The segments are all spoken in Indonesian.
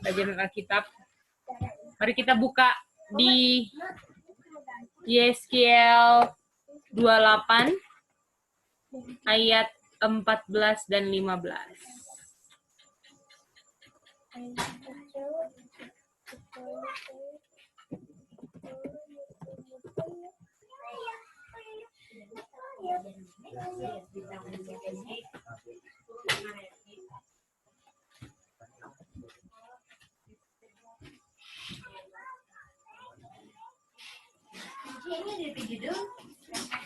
pelajaran Alkitab. Mari kita buka di Yeskiel 28 ayat 14 dan 15.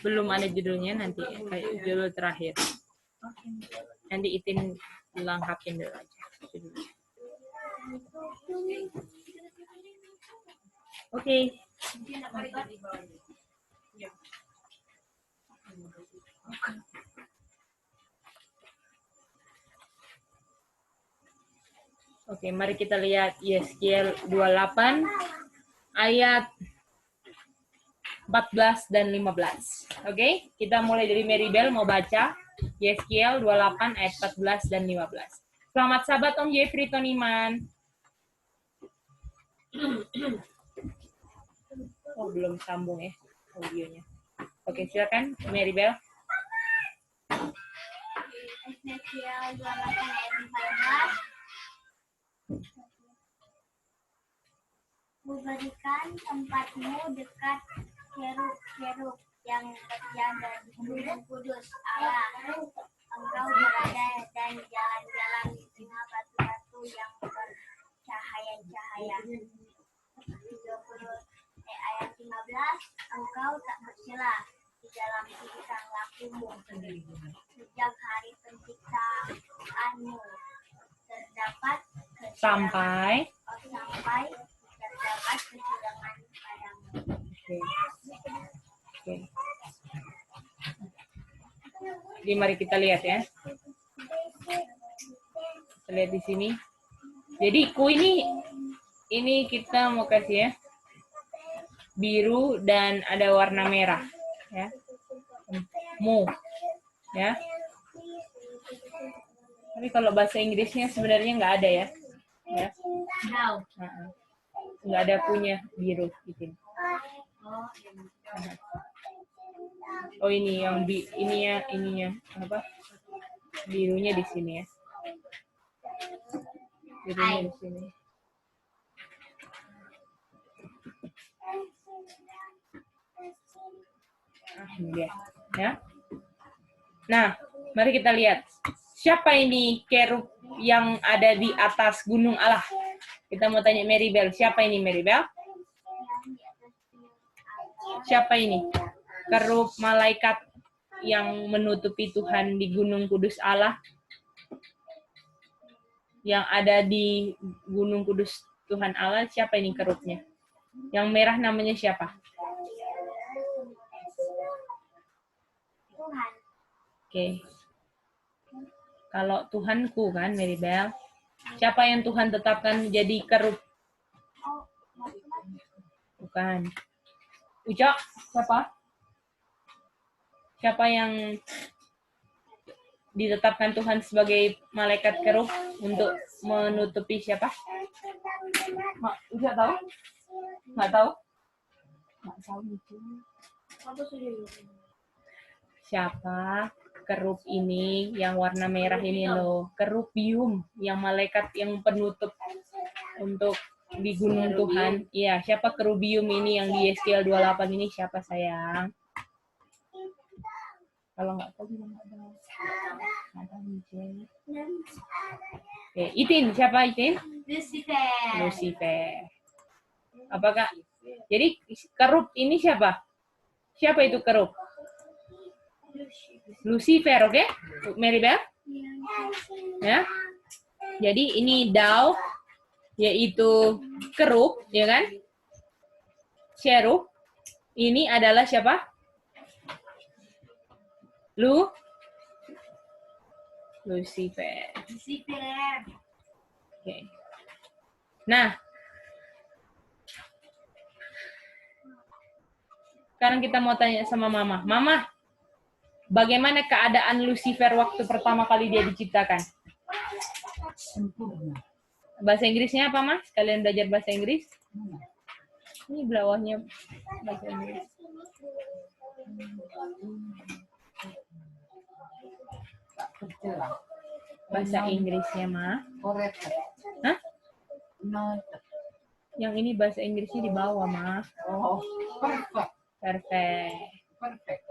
Belum ada judulnya, nanti kayak judul terakhir. Nanti Itin lengkapin dulu aja judulnya. Oke. Oke, mari kita lihat Yeskiel 28 ayat 14 dan 15. Oke, kita mulai dari Maribel mau baca Yeskiel 28 ayat 14 dan 15. Selamat Sabat Om Jeffrey Toniman. Oh, belum sambung ya audionya. Oke, silakan Maribel. Yeskiel 28 ayat 14. Kuberikan tempatmu dekat kerub-kerub yang berjaga di gunung kudus Allah. Engkau berada dan jalan-jalan di tengah batu-batu yang bercahaya-cahaya. 30 ayat 15. Engkau tak bersela di dalam tingkah lakumu sejak hari penciptaanmu terdapat Sampai terdapat kecurangan padamu. Oke. Jadi mari kita lihat ya. Kita lihat di sini. Jadi ku ini kita mau kasih ya. Biru dan ada warna merah ya. Mu ya. Tapi kalau bahasa Inggrisnya sebenarnya nggak ada ya. Ya. Nggak ada punya biru gitu. Oh ini yang ininya apa? Birunya di sini ya. Birunya di sini. Ini dia, ya. Nah, mari kita lihat. Siapa ini kerub yang ada di atas gunung Allah? Kita mau tanya Maribel. Siapa ini Maribel? Siapa ini? Kerub malaikat yang menutupi Tuhan di gunung kudus Allah? Yang ada di gunung kudus Tuhan Allah, siapa ini kerubnya? Yang merah namanya siapa? Tuhan. Oke. Kalau Tuhanku kan, Maribel. Siapa yang Tuhan tetapkan jadi kerub? Bukan. Ucok, siapa? Siapa yang ditetapkan Tuhan sebagai malaikat kerub untuk menutupi siapa? Ucok tahu? Nggak tahu? Nggak tahu itu. Siapa kerub ini yang warna merah ini loh? Kerubium, yang malaikat yang penutup untuk di gunung Tuhan. Iya, siapa kerubium ini yang di Yeskiel 28 ini siapa sayang? Kalau nggak tahu juga nggak tahu. Oke, Itin, siapa Itin? Lucifer. Apakah? Jadi kerub ini siapa? Siapa itu kerub? Lucifer, oke? Maribel? Ya. Jadi ini dao, yaitu kerub, ya kan? Cherub. Ini adalah siapa? Lucifer. Oke. Nah, sekarang kita mau tanya sama Mama. Mama, bagaimana keadaan Lucifer waktu pertama kali dia diciptakan? Sempurna. Bahasa Inggrisnya apa, Mas? Kalian belajar bahasa Inggris? Ini bawahnya bahasa Inggris. Bahasa Inggrisnya, Ma. Hah? Yang ini bahasa Inggrisnya di bawah, Ma. Oh, Perfect. perfect.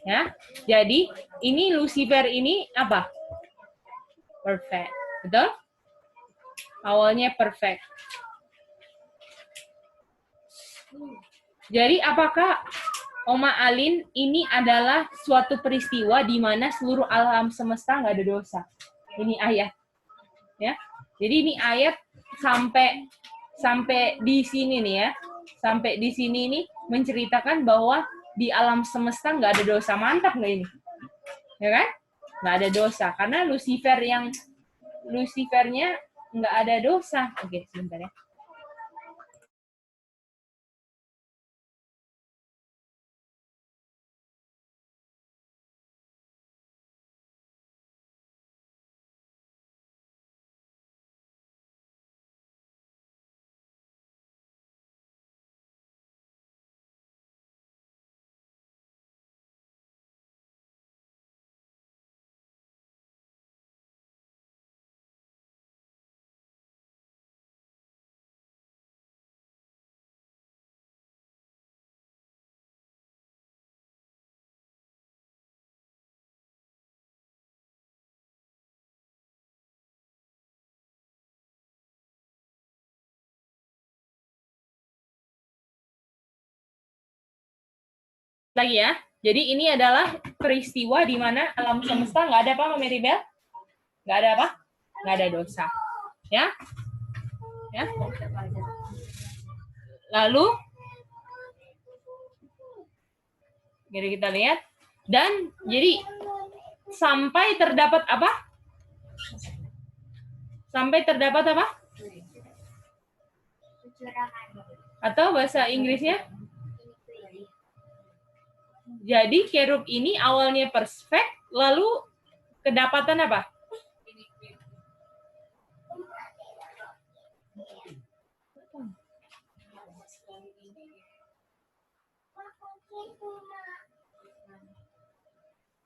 Ya. Jadi, ini Lucifer ini apa? Perfect. Betul? Awalnya perfect. Jadi, apakah Oma Alin ini adalah suatu peristiwa di mana seluruh alam semesta nggak ada dosa? Ini ayat. Ya. Jadi ini ayat sampai di sini nih ya. Sampai di sini nih menceritakan bahwa di alam semesta nggak ada dosa. Mantap nggak ini? Ya kan? Nggak ada dosa. Karena Lucifernya nggak ada dosa. Oke, sebentar ya. Lagi ya. Jadi ini adalah peristiwa di mana alam semesta nggak ada apa, Mary Bell? Nggak ada apa? Nggak ada dosa. Ya? Ya. Lalu, jadi kita lihat. Dan jadi sampai terdapat apa? Sampai terdapat apa? Kecurangan. Atau bahasa Inggrisnya? Jadi kerub ini awalnya perfect, lalu kedapatan apa?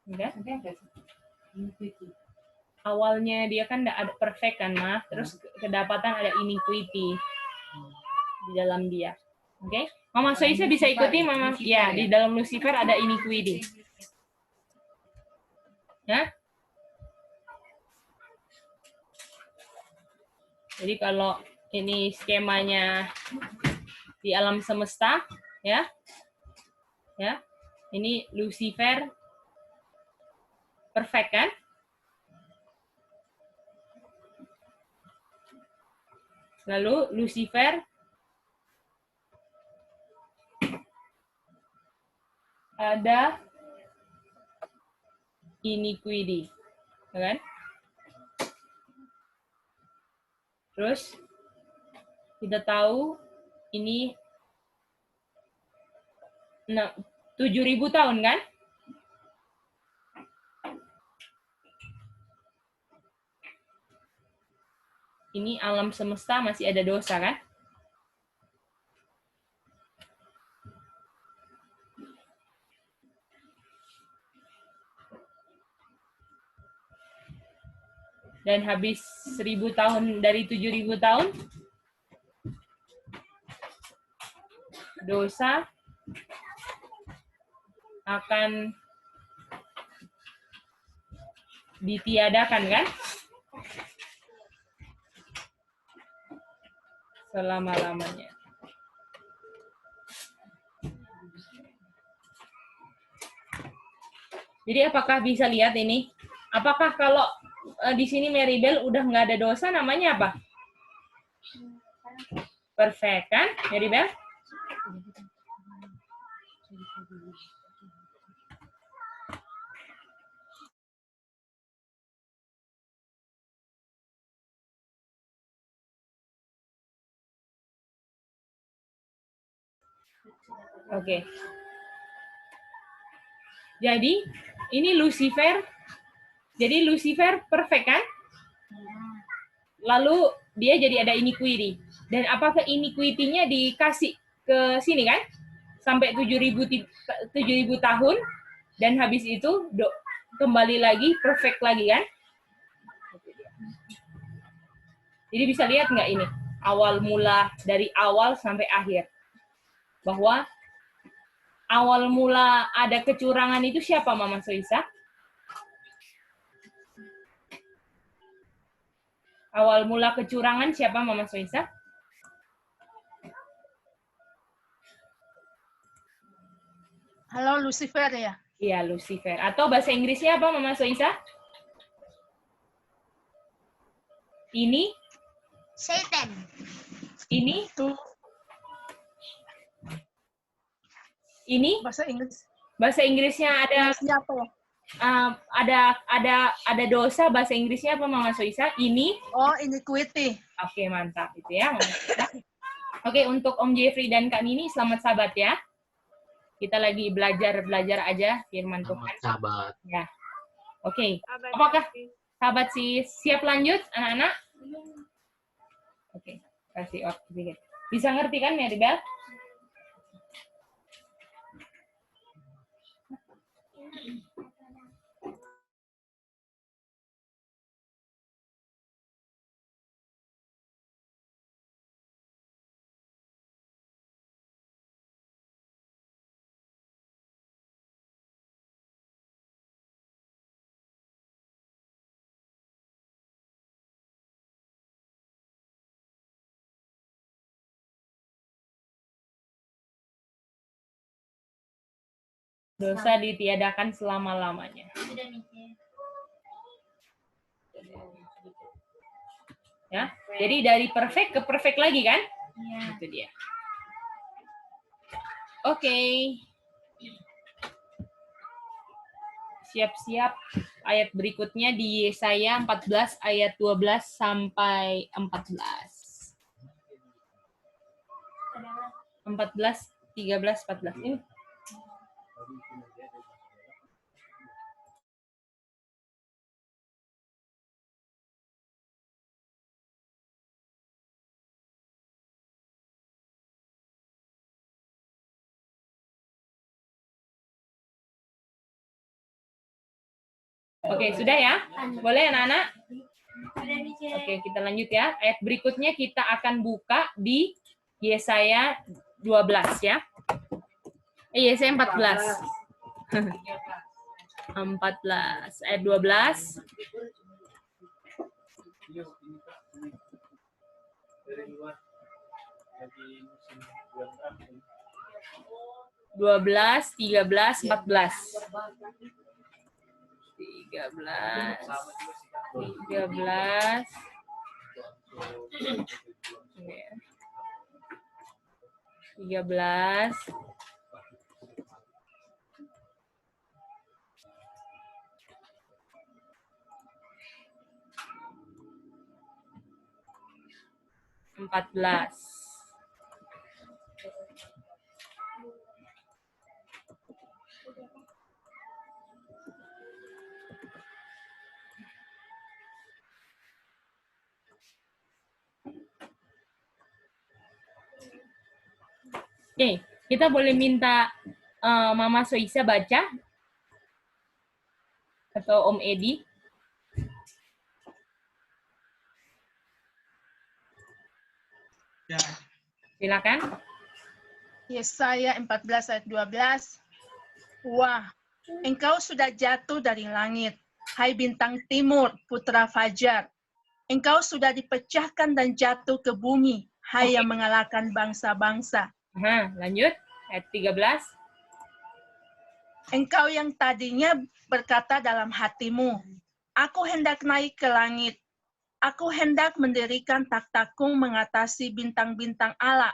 Enggak? Awalnya dia kan ada perfect kan, Ma. Terus kedapatan ada iniquity di dalam dia. Oke? Mama Soisa bisa ikuti, Mama. Ya, di dalam Lucifer ada iniquity. Ya? Jadi kalau ini skemanya di alam semesta, ya. Ya. Ini Lucifer perfect kan? Lalu Lucifer ada iniquity, kan? Terus kita tahu ini 7.000 tahun kan? Ini alam semesta masih ada dosa kan? Dan habis 1.000 tahun dari 7.000 tahun, dosa akan ditiadakan kan? Selama-lamanya. Jadi apakah bisa lihat ini? Apakah kalau di sini Mary Bell udah nggak ada dosa, namanya apa? Perfect kan, Mary Bell? Oke. Jadi ini Lucifer. Jadi Lucifer perfect kan? lalu dia jadi ada iniquity. Dan apakah iniquity-nya dikasih ke sini kan? Sampai 7.000 tahun, dan habis itu kembali lagi, perfect lagi kan? Jadi bisa lihat nggak ini? Awal mula, dari awal sampai akhir. Bahwa awal mula ada kecurangan itu siapa, Mama Soisa? Awal mula kecurangan siapa, Mama Soisa? Halo, Lucifer ya? Iya, Lucifer. Atau bahasa Inggrisnya apa, Mama Soisa? Ini? Satan. Ini? Itu Ini? bahasa Inggris. Bahasa Inggrisnya Inggrisnya apa ya? ada dosa, bahasa Inggrisnya apa, Mama Soisa? Ini? Oh, iniquity. Oke, mantap itu ya, Mama Soisa. Oke, untuk Om Jeffrey dan Kak Nini, selamat sahabat ya. Kita lagi belajar aja firman Tuhan. Sahabat. Ya. Oke. Apakah sahabat sih siap lanjut, anak-anak? Oke. Kasih waktu sedikit. Bisa ngerti kan, Maribel? Dosa ditiadakan selama-lamanya. Ya. Jadi dari perfect ke perfect lagi kan? Iya. Itu dia. Oke. Siap-siap. Ayat berikutnya di Yesaya 14 ayat 12 sampai 14. 14, 13, 14. Ini. Oke, sudah ya? Boleh anak-anak? Oke, kita lanjut ya. Ayat berikutnya kita akan buka di Yesaya 12 ya. Yesaya 14. 14 ayat 12. Dua belas, 13, 14. 13, 13, 14. Oke, kita boleh minta Mama Soisa baca? Atau Om Edi? Ya. Silakan. Yesaya 14 ayat 12. Wah, engkau sudah jatuh dari langit, hai bintang timur, putra fajar. Engkau sudah dipecahkan dan jatuh ke bumi, hai yang mengalahkan bangsa-bangsa. Aha, lanjut. Ayat 13. Engkau yang tadinya berkata dalam hatimu, aku hendak naik ke langit. Aku hendak mendirikan taktakung mengatasi bintang-bintang Allah.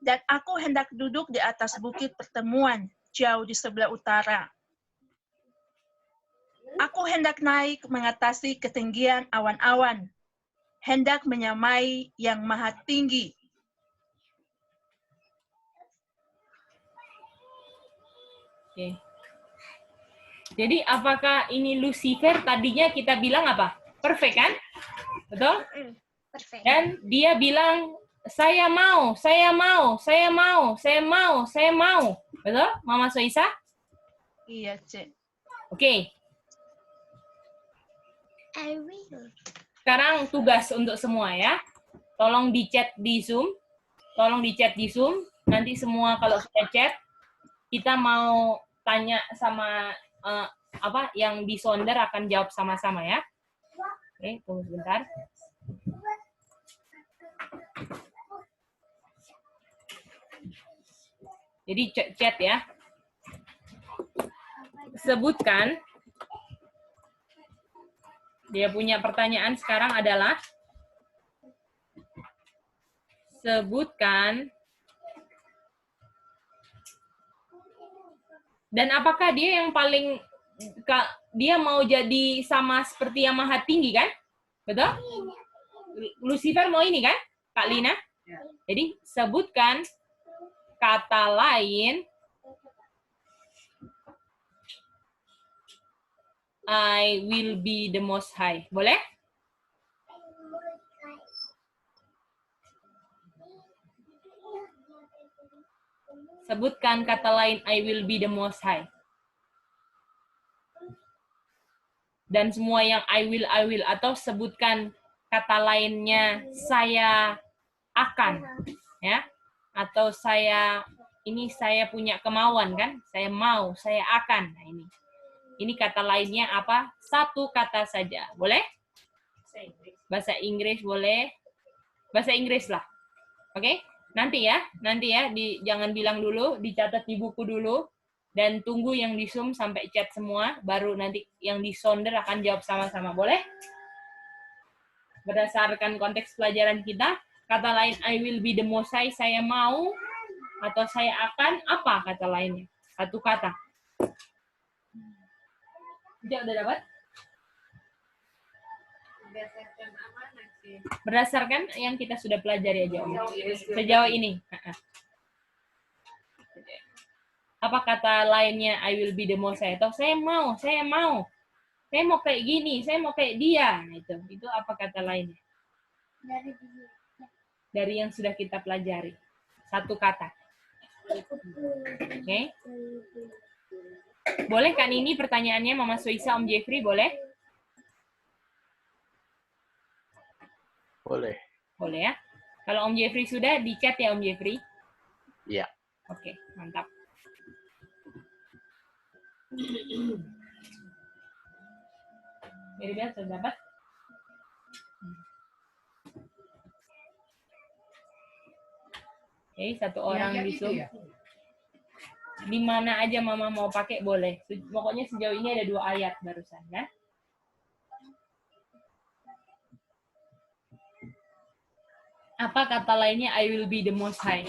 Dan aku hendak duduk di atas bukit pertemuan, jauh di sebelah utara. Aku hendak naik mengatasi ketinggian awan-awan, hendak menyamai yang maha tinggi. Oke. Jadi apakah ini Lucifer tadinya kita bilang apa? Perfect kan? Betul? Perfect. Dan dia bilang, saya mau, saya mau, saya mau, saya mau, saya mau. Betul, Mama Soisa? Iya, Cek. Oke. I will. Sekarang tugas untuk semua ya. Tolong di chat di Zoom. Tolong di chat di Zoom. Nanti semua kalau sudah chat, kita mau tanya sama apa yang disonder akan jawab sama-sama ya. Oke, tunggu sebentar. Jadi chat ya. Sebutkan. Dia punya pertanyaan sekarang adalah sebutkan dan apakah dia yang paling dia mau jadi sama seperti yang maha tinggi kan? Betul? Lucifer mau ini kan? Kak Lina? Jadi sebutkan kata lain I will be the most high. Boleh? Sebutkan kata lain I will be the most high. Dan semua yang I will atau sebutkan kata lainnya saya akan ya atau saya punya kemauan kan? Saya mau, saya akan. Nah, ini kata lainnya apa? Satu kata saja. Boleh? Bahasa Inggris boleh. Bahasa Inggris lah. Oke? Nanti ya, jangan bilang dulu, dicatat di buku dulu dan tunggu yang di Zoom sampai chat semua, baru nanti yang di sonder akan jawab sama-sama. Boleh? Berdasarkan konteks pelajaran kita, kata lain I will be the most high, saya mau atau saya akan, apa kata lainnya? Satu kata. Udah dapat? Berdasarkan yang kita sudah pelajari aja, Om. Sejauh ini. Apa kata lainnya I will be the most high? Atau saya mau kayak gini, saya mau kayak dia. Nah, itu apa kata lainnya? Dari yang sudah kita pelajari. Satu kata. Oke. Boleh kan ini pertanyaannya Mama Soisa, Om Jeffrey, boleh? Boleh. Boleh ya. Kalau Om Jeffrey sudah, di chat ya Om Jeffrey? Iya. Oke, mantap. Mirip sudah dapat? Oke, satu orang di Zoom. Di mana aja Mama mau pakai boleh. Pokoknya sejauh ini ada 2 ayat barusan kan? Apa kata lainnya I will be the most high?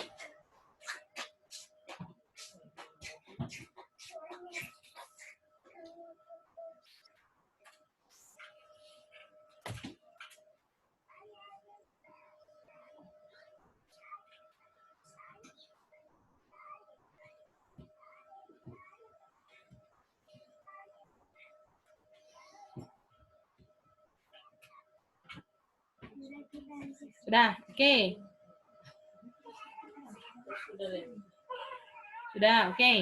Sudah, oke. Sudah, oke.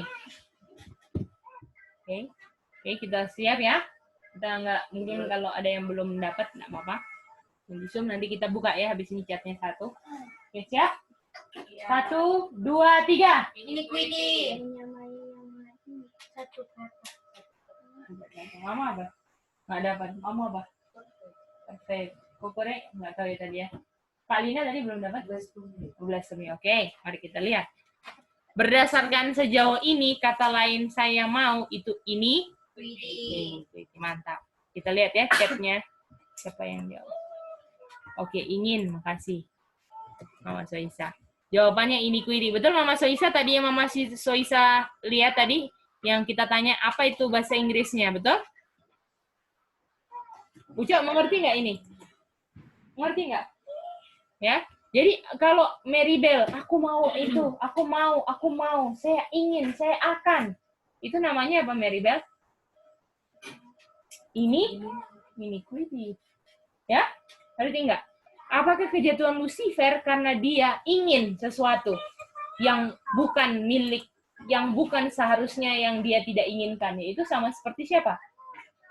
Oke, kita siap ya. Kita mungkin kalau ada yang belum dapat, nggak apa-apa. Di Zoom nanti kita buka ya, habis ini chatnya 1. Oke, siap? 1, 2, 3. Ini kuidi. Mama apa? Nggak dapat. Mama apa? Perfect. Kokore nggak tahu ya tadi ya. Kak Lina tadi belum dapat? 12 Oke, mari kita lihat. Berdasarkan sejauh ini, kata lain saya mau itu ini. Oke, mantap. Kita lihat ya chatnya. Siapa yang jawab? Oke, ingin. Makasih. Mama Soisa. Jawabannya ini kuidi. Betul Mama Soisa tadi yang Mama Soisa lihat tadi? Yang kita tanya apa itu bahasa Inggrisnya, betul? Ucap mengerti nggak ini? Mengerti nggak? Ya. Jadi kalau Maribel, aku mau itu, aku mau, saya ingin, saya akan. Itu namanya apa Maribel? Ini kuidi. Ya? Ngerti nggak? Apakah kejatuhan Lucifer karena dia ingin sesuatu yang bukan milik, yang bukan seharusnya yang dia tidak inginkan? Itu sama seperti siapa?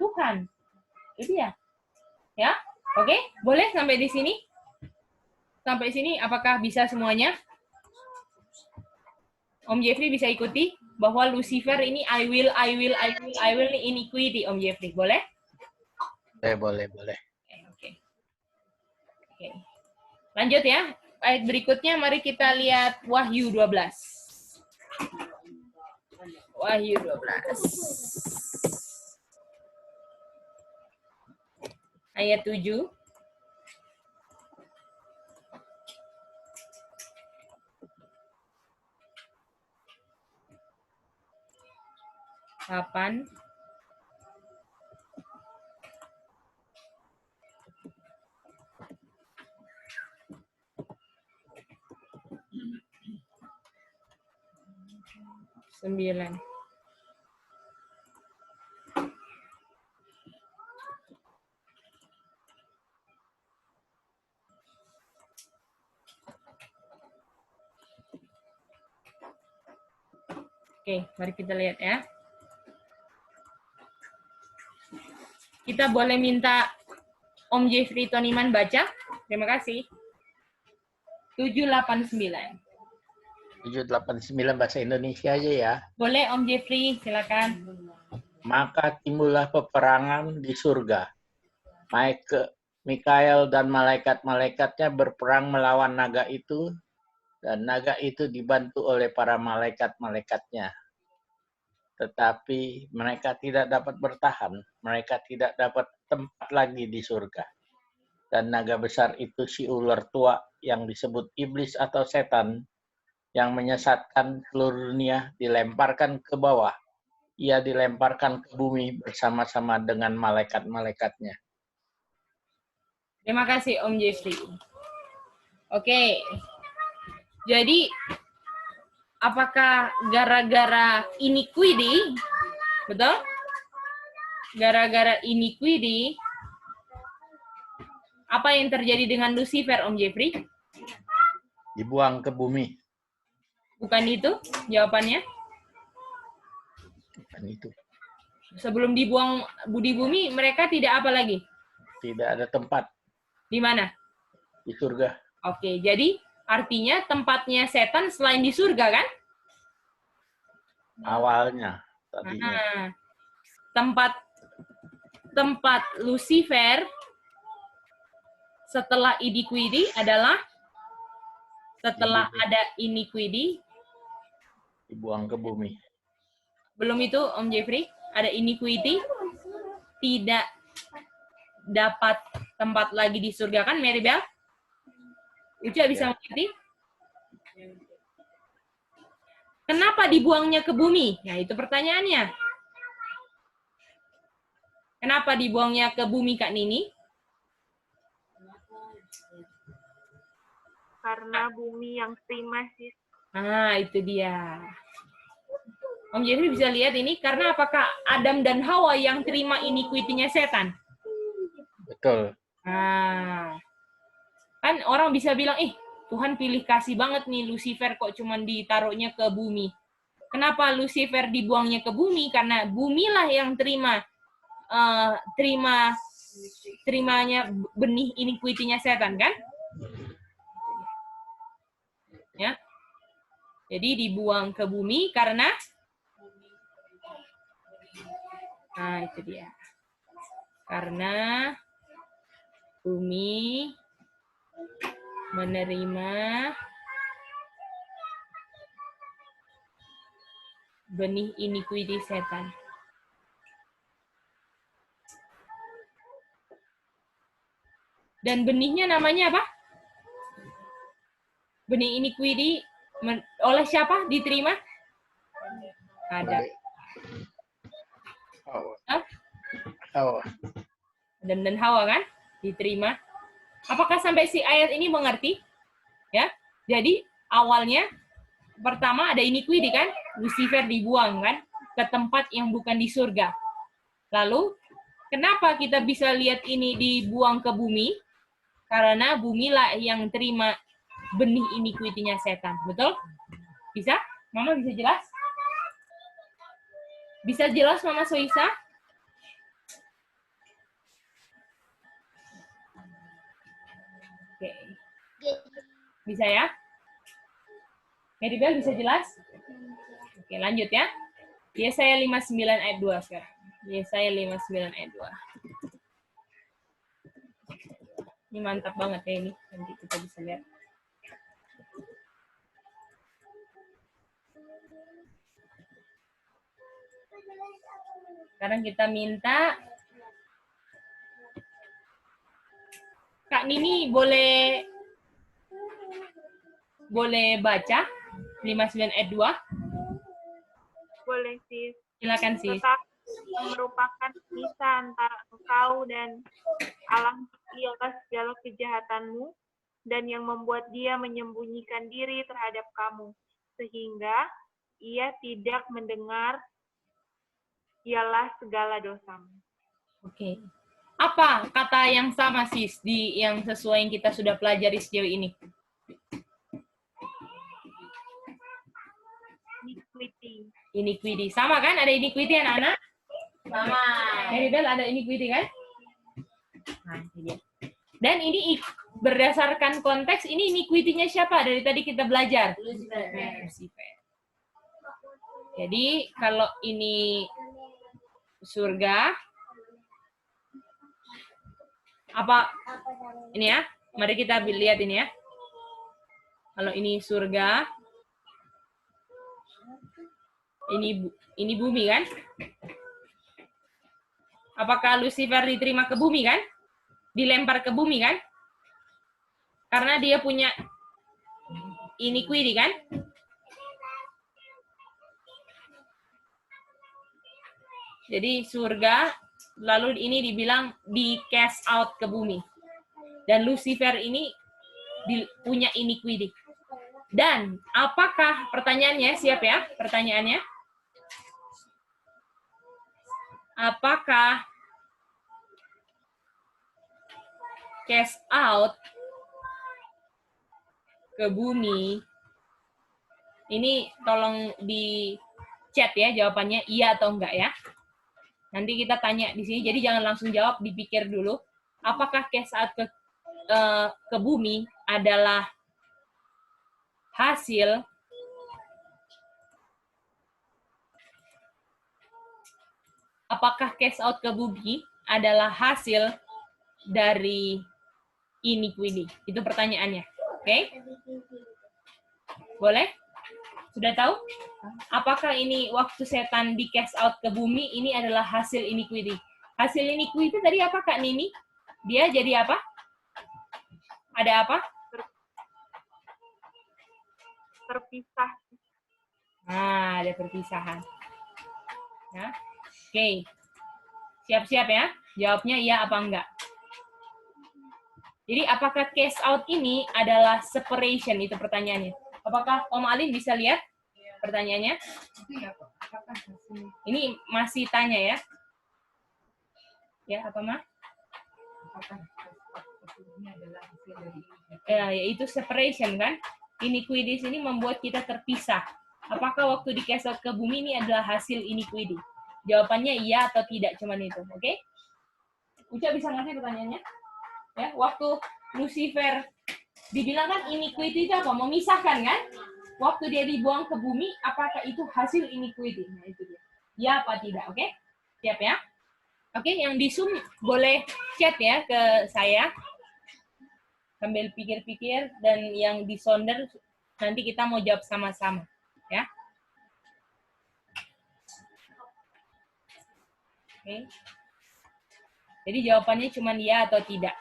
Tuhan. Itu ya. Ya, oke? Boleh sampai di sini? Sampai sini apakah bisa semuanya? Om Jeffrey bisa ikuti bahwa Lucifer ini I will ini iniquity, Om Jeffrey. Boleh? Boleh. Oke. Lanjut ya. Ayat berikutnya mari kita lihat Wahyu 12. Wahyu 12. Ayat 7. Kapan? Sembilan. Oke, mari kita lihat ya. Kita boleh minta Om Jeffrey Toniman baca? Terima kasih. 789. 789 bahasa Indonesia aja ya. Boleh Om Jeffrey, silakan. Maka timbullah peperangan di surga. Mikael dan malaikat-malaikatnya berperang melawan naga itu, dan naga itu dibantu oleh para malaikat-malaikatnya. Tetapi mereka tidak dapat bertahan, mereka tidak dapat tempat lagi di surga. Dan naga besar itu si ular tua yang disebut iblis atau setan, yang menyesatkan seluruh dunia, dilemparkan ke bawah. Ia dilemparkan ke bumi bersama-sama dengan malaikat-malaikatnya. Terima kasih Om Jeffrey. Oke. Jadi apakah gara-gara iniquity, betul? Gara-gara iniquity, apa yang terjadi dengan Lucifer, Om Jeffrey? Dibuang ke bumi. Bukan itu jawabannya? Bukan itu. Sebelum dibuang di bumi, mereka tidak apa lagi? Tidak ada tempat Di mana? di surga. Oke, jadi artinya tempatnya setan selain di surga, kan? Awalnya, tadinya. Nah, tempat Lucifer setelah iniquity adalah setelah ada iniquity, Dibuang ke bumi. belum itu Om Jeffrey, ada iniquity, tidak dapat tempat lagi di surga, kan Mary Bell? Uca bisa mengerti? Kenapa dibuangnya ke bumi? Nah, itu pertanyaannya. Kenapa dibuangnya ke bumi, Kak Nini? Karena bumi yang terima sih. Nah, itu dia. Om Jeffrey bisa lihat ini, karena apakah Adam dan Hawa yang terima iniquity-nya setan? Betul. Nah, kan orang bisa bilang, Tuhan pilih kasih banget nih Lucifer kok cuman ditaruhnya ke bumi. Kenapa Lucifer dibuangnya ke bumi? Karena bumilah yang terimanya benih iniquity-nya setan, kan? Ya. Jadi dibuang ke bumi karena itu dia. Karena bumi menerima benih iniquity setan. Dan benihnya namanya apa? Benih iniquity oleh siapa diterima? Ada. Hawa. Adam dan Hawa, kan? Diterima. Apakah sampai si ayat ini mengerti? Ya. Jadi awalnya pertama ada iniquity, kan? Lucifer dibuang, kan? Ke tempat yang bukan di surga. Lalu kenapa kita bisa lihat ini dibuang ke bumi? Karena bumi lah yang terima benih iniquity-nya setan. Betul? Bisa? Mama bisa jelas? Bisa jelas Mama Soisa? Oke. Bisa ya? Maribel bisa jelas? Oke, lanjut ya. Yesaya 59 ayat 2 sekarang. Yesaya 59 ayat 2. Ini mantap banget ya ini. Nanti kita bisa lihat. Sekarang kita minta Kak Nini boleh baca 59 ayat 2? Boleh, Sis. Silakan sis. Tetap merupakan misah antara engkau dan Allah ialah segala kejahatanmu, dan yang membuat dia menyembunyikan diri terhadap kamu, sehingga ia tidak mendengar ialah segala dosamu. Oke. Apa kata yang sama sis di yang sesuai yang kita sudah pelajari sejauh ini? Iniquity. Iniquity. Sama kan? Ada iniquity anak-anak? Sama. Maribel ada iniquity kan? Nah, ini dia. Dan ini berdasarkan konteks, ini iniquity-nya siapa? Dari tadi kita belajar. Lucifer. Jadi, kalau ini surga, apa? Ini ya, mari kita lihat ini ya. Kalau ini surga, ini bumi kan? Apakah Lucifer diterima ke bumi kan? Dilempar ke bumi kan? Karena dia punya iniquity kan? Jadi surga, lalu ini dibilang di cast out ke bumi. Dan Lucifer ini punya iniquity. Dan apakah, pertanyaannya, siap ya pertanyaannya? Apakah cast out ke bumi, ini tolong di chat ya jawabannya iya atau enggak ya. Nanti kita tanya di sini, jadi jangan langsung jawab, dipikir dulu. Apakah cast out ke bumi adalah hasil dari iniquity? Itu pertanyaannya. Oke? Boleh? Sudah tahu? Apakah ini waktu setan di cast out ke bumi, ini adalah hasil iniquity? Hasil iniquity tadi apa Kak Nini? Dia jadi apa? Ada apa? Terpisah. Nah, ada perpisahan. Ya. Oke. Siap-siap ya? Jawabnya iya apa enggak? Jadi apakah cast out ini adalah separation? Itu pertanyaannya. Apakah Om Alin bisa lihat pertanyaannya? Ini masih tanya ya? Ya, apa Mah? Ya, yaitu separation kan? Iniquity ini membuat kita terpisah. Apakah waktu di cast out ke bumi ini adalah hasil iniquity? Jawabannya iya atau tidak, cuman itu. Oke? Uca bisa ngasih pertanyaannya? Ya, waktu Lucifer dibilang kan iniquity itu apa? Memisahkan kan? Waktu dia dibuang ke bumi, apakah itu hasil iniquity? Nah, itu dia. Ya apa tidak? Oke? Siap ya? Oke, yang di Zoom boleh chat ya ke saya. Sambil pikir-pikir, dan yang di Sonder nanti kita mau jawab sama-sama. Ya? Oke. Jadi jawabannya cuma ya atau tidak.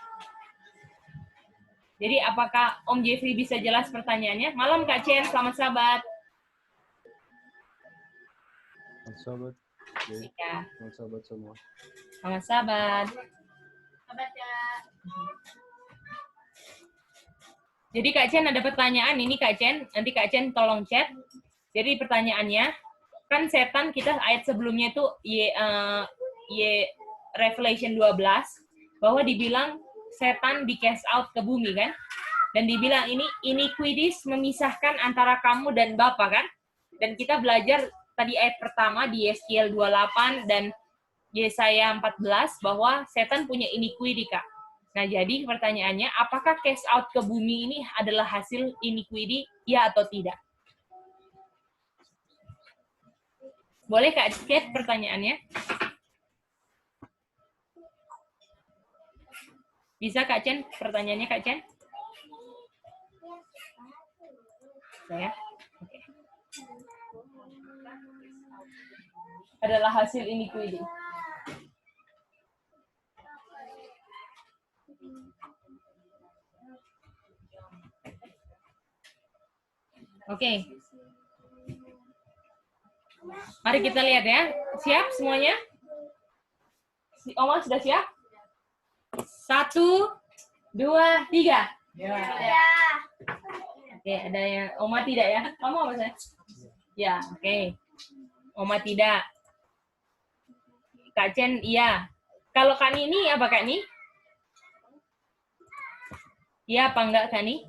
Jadi apakah Om Jeffrey bisa jelas pertanyaannya? Malam Kak Chen, selamat sahabat. Selamat sahabat. Ya. Selamat sahabat semua. Selamat sahabat. Jadi Kak Chen ada pertanyaan ini Kak Chen, nanti Kak Chen tolong chat. Jadi pertanyaannya, kan setan kita ayat sebelumnya itu Revelation 12 bahwa dibilang setan di cast out ke bumi kan? Dan dibilang ini iniquities memisahkan antara kamu dan Bapa kan? Dan kita belajar tadi ayat pertama di Yeskiel 28 dan Yesaya 14 bahwa setan punya iniquity, Kak. Nah, jadi pertanyaannya, apakah cast out ke bumi ini adalah hasil iniquity, ya atau tidak? Boleh Kak Ket pertanyaannya? Bisa Kak Chen? Pertanyaannya Kak Chen? Saya? Oke. Adalah hasil iniquity. Oke. Mari kita lihat ya. Siap semuanya? Oma sudah siap? 1, 2, 3. Ya. Oke, ada yang Oma tidak ya? Kamu apa sih? Ya, oke. Oma tidak. Kak Chen iya. Kalau Kak Nini apa Kak Ni? Iya apa enggak Kak Ni?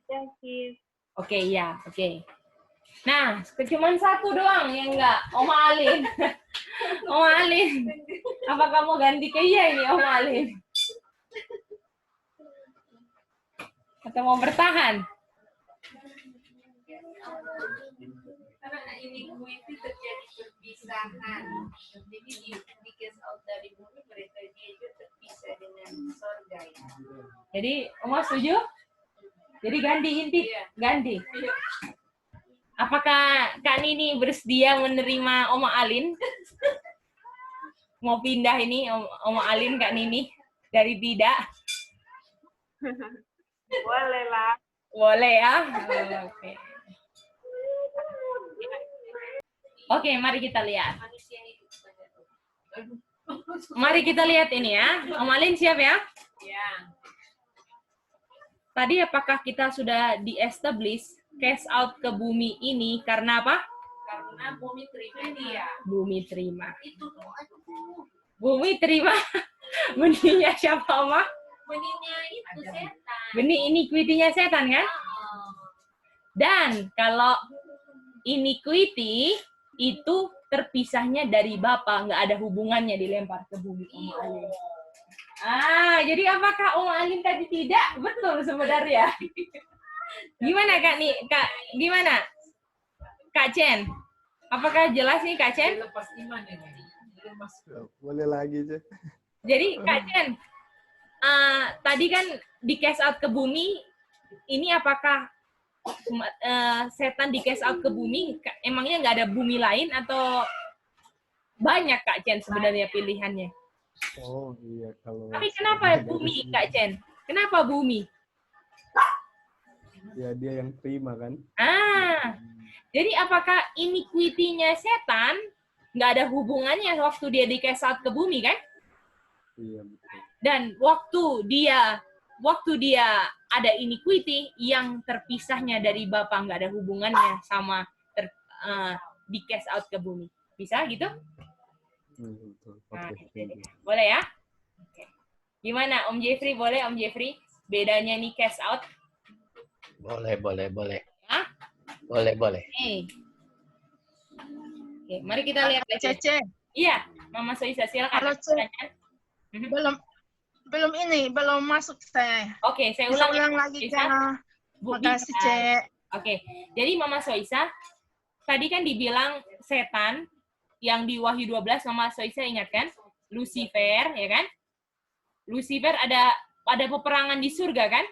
Ya, Sis. Oke, iya, oke. Nah, cuma satu doang yang enggak, Oma Alin. Oma Alin, apa kamu ganti ke iya ini, Oma Alin? Atau mau bertahan? Karena iniquity terjadi perpisahan. Jadi di cast out dari bumi mereka dia itu terpisah dengan surga ya. Jadi, Oma setuju? Jadi ganti inti, ganti. Apakah Kak Nini bersedia menerima Oma Alin? Mau pindah ini Oma Alin Kak Nini dari tidak? Boleh lah. Boleh ya? Oke. Oke, mari kita lihat. Mari kita lihat ini ya. Om Alin siap ya? Ya. Tadi apakah kita sudah di-establish cast out ke bumi ini karena apa? Karena bumi terima dia. Bumi terima. Itu tuh, aduh. Bumi terima. Benihnya siapa, Oma? Benihnya itu setan. Benih iniquity-nya setan kan? Dan kalau iniquity itu terpisahnya dari Bapa, nggak ada hubungannya dilempar ke bumi. Oma Alin. Jadi apakah Oma Alin tadi tidak? Betul sebenarnya. Gimana Kak nih? Kak, gimana? Kak Chen, apakah jelas nih Kak Chen? Lepas iman ya. Boleh lagi aja. Jadi Kak Chen, tadi kan di cast out ke bumi, ini apakah setan di cast out ke bumi, emangnya nggak ada bumi lain atau banyak Kak Chen sebenarnya pilihannya? Oh iya kalau. Tapi kenapa bumi Kak Chen? Kenapa bumi? Ya dia yang terima kan. Jadi apakah iniquity-nya setan nggak ada hubungannya waktu dia di cast out ke bumi kan? Iya betul. Dan waktu dia ada iniquity yang terpisahnya dari Bapa, nggak ada hubungannya sama di cast out ke bumi. Bisa gitu? Betul. Nah, Oke. boleh ya? Oke. Gimana Om Jeffrey? Boleh Om Jeffrey? Bedanya nih cast out? Boleh. Ya? Boleh. Oke, mari kita lihat. Cece, Iya, Mama Soisa, silakan. Halo, Ce. belum masuk saya. Oke, saya Bisa ulang. ulang lagi Bisa? ya. Bu, Makasih, bisa. Ce. Oke, jadi Mama Soisa, tadi kan dibilang setan yang di Wahyu 12, Mama Soisa ingatkan, Lucifer, ya kan? Lucifer ada peperangan di surga kan?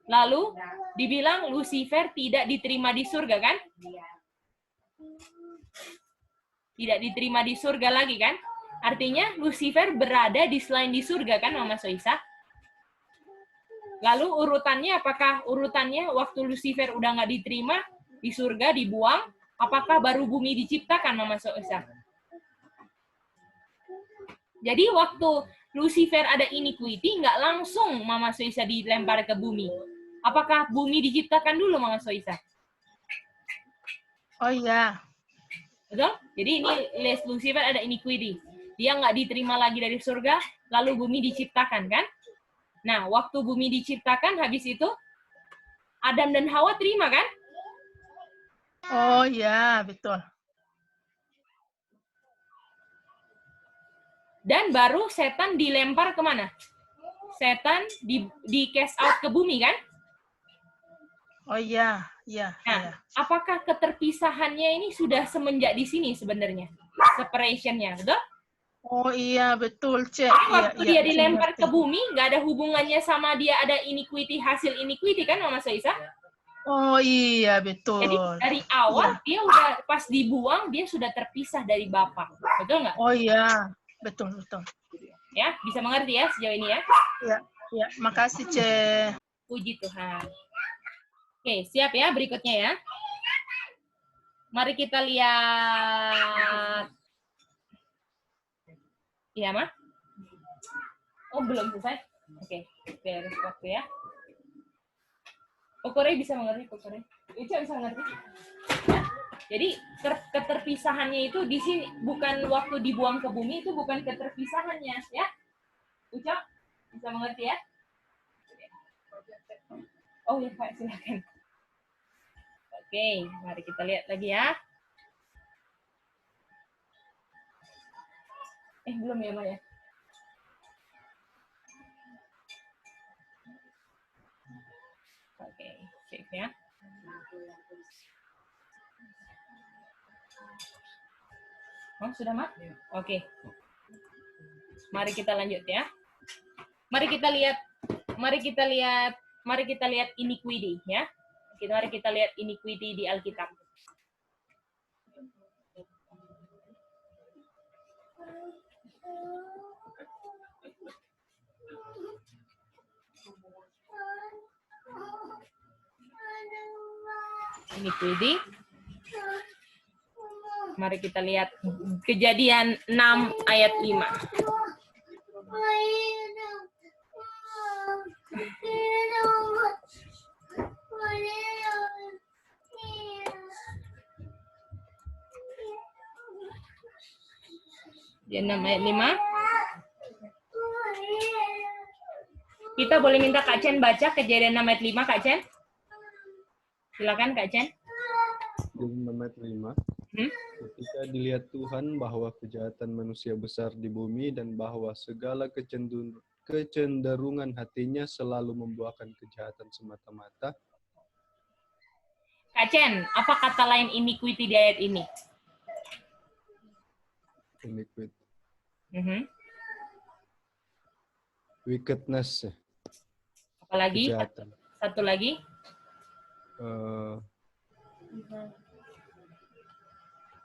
Lalu dibilang Lucifer tidak diterima di surga kan? Tidak diterima di surga lagi kan? Artinya Lucifer berada di selain di surga kan Mama Soisa? Lalu urutannya apakah urutannya waktu Lucifer udah nggak diterima di surga dibuang, apakah baru bumi diciptakan Mama Soisa? Jadi waktu Lucifer ada iniquity nggak langsung Mama Soisa dilempar ke bumi. Apakah bumi diciptakan dulu Mama Soisa? Oh iya. Betul? Jadi ini Lucifer ada iniquity. Dia nggak diterima lagi dari surga, lalu bumi diciptakan kan? Nah, waktu bumi diciptakan, habis itu Adam dan Hawa terima kan? Oh ya, betul. Dan baru setan dilempar kemana? Setan di cast out ke bumi kan? Oh iya, iya, Nah, iya. apakah keterpisahannya ini sudah semenjak di sini sebenarnya? Separation-nya, betul? Oh iya, betul, Cek. Jadi Iya, waktu iya, dia saya dilempar ngerti. ke bumi, nggak ada hubungannya sama dia ada iniquity, hasil iniquity kan, Mama Soisa? Oh iya, betul. Jadi dari awal dia udah pas dibuang, dia sudah terpisah dari Bapa. Betul nggak? Oh iya, betul, betul. Ya, bisa mengerti ya sejauh ini ya? Iya, iya. Makasih, Cek. Puji Tuhan. Oke, siap ya berikutnya ya. Mari kita lihat. Iya, Ma? Oh, belum selesai? Oke, beres waktu ya. Kokore bisa mengerti, Kokore. Ica bisa mengerti. Ya. Jadi, keterpisahannya itu di sini, bukan waktu dibuang ke bumi, itu bukan keterpisahannya, ya. Uca, bisa mengerti ya? Oh ya, Pak, silakan. Oke, mari kita lihat lagi ya. Belum ya, Ma ya? Oke, sip ya. Oh, sudah, Ma? Oke. Mari kita lanjut ya. Mari kita lihat iniquity ya. Mari kita lihat iniquity di Alkitab. Iniquity. Mari kita lihat Kejadian 6 ayat 5. Kejadian 6 ayat 5. Kita boleh minta Kak Chen baca Kejadian 6 ayat 5, Kak Chen? Silakan, Kak Chen. Kejadian 6 ayat 5. Ketika dilihat Tuhan bahwa kejahatan manusia besar di bumi dan bahwa segala kecenderungan hatinya selalu membuahkan kejahatan semata-mata. Kak Chen, apa kata lain iniquity di ayat ini? Iniquity. Wickedness. Apalagi? Kejahatan. Satu lagi?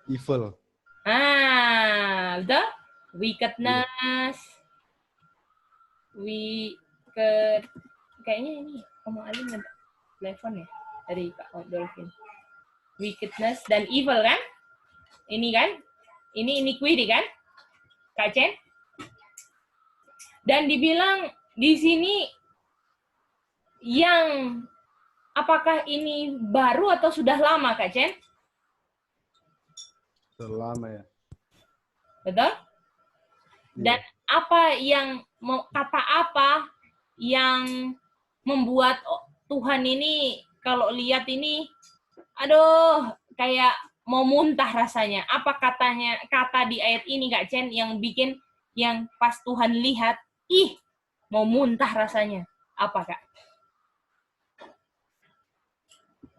Evil. Betul? Wickedness. Kayaknya ini Om Alim ada telepon ya dari Kak Dolphin. Wickedness dan evil kan? Ini kan? Ini iniquity kan? Kak Chen? Dan dibilang di sini yang apakah ini baru atau sudah lama, Kak Chen? Selama ya. Betul? Dan kata apa yang membuat Tuhan ini kalau lihat ini, aduh, kayak mau muntah rasanya. Apa kata di ayat ini, Kak Chen, yang bikin, yang pas Tuhan lihat, mau muntah rasanya. Apa, Kak?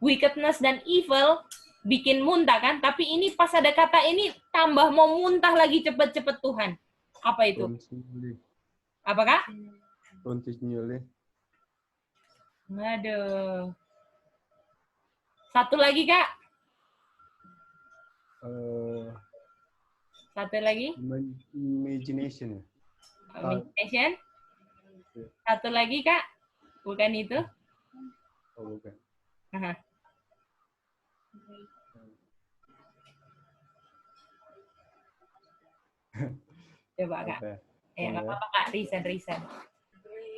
Wickedness dan evil bikin muntah kan? Tapi ini pas ada kata ini tambah mau muntah lagi cepet-cepet Tuhan. Apa itu? Apa, Kak? Continually. Aduh. Satu lagi, Kak. Satu lagi. Imagination. Imagination. Satu lagi, Kak. Bukan itu. Oh, bukan. Coba, Kak. Ya, nggak apa-apa, Kak. Reason.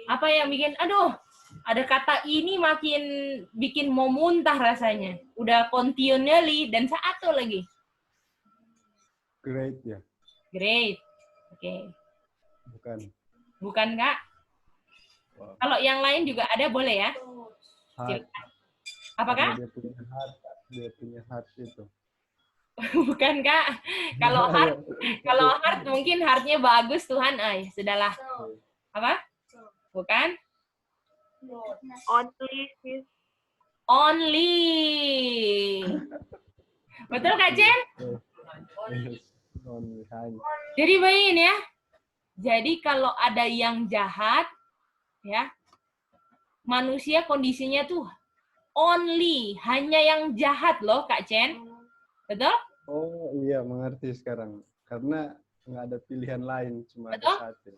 Apa yang bikin, aduh, ada kata ini makin bikin mau muntah rasanya. Udah continually, dan satu lagi. Great ya. Great. Oke. Bukan. Bukan, Kak? Kalau yang lain juga ada boleh ya? Heart. Apakah? Karena dia punya heart itu. Bukan Kak. Kalau heart mungkin heartnya bagus Tuhan. Ay, sudahlah. Apa? Bukan? Only sis. Only. Betul Kak Jen? Only hanya. Jadi bayin ya. Jadi kalau ada yang jahat, ya, manusia kondisinya tuh only, hanya yang jahat loh Kak Chen. Betul? Oh iya, mengerti sekarang. Karena nggak ada pilihan lain, cuma Betul? ada satu.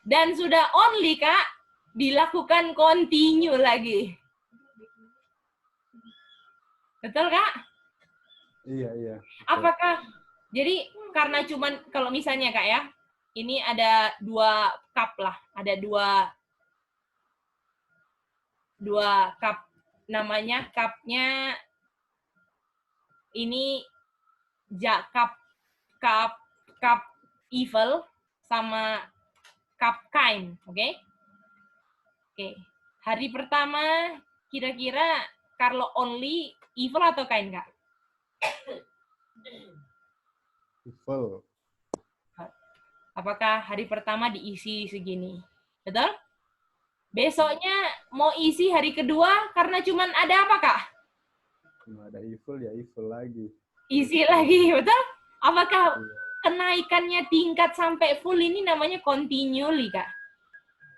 Dan sudah only Kak, dilakukan continue lagi. Betul Kak? Iya, iya. Betul. Apakah, jadi karena cuman, kalau misalnya Kak ya, ini ada 2 cup lah, ada dua cup, namanya cupnya ini cup evil sama cup kind, oke? Oke. Hari pertama kira-kira kalau only evil atau kind Kak? Evil. Apakah hari pertama diisi segini? Betul? Besoknya mau isi hari kedua karena cuman ada apa Kak? Cuma ada evil, ya evil lagi. Isi lagi, betul? Apakah kenaikannya tingkat sampai full ini namanya continually, Kak?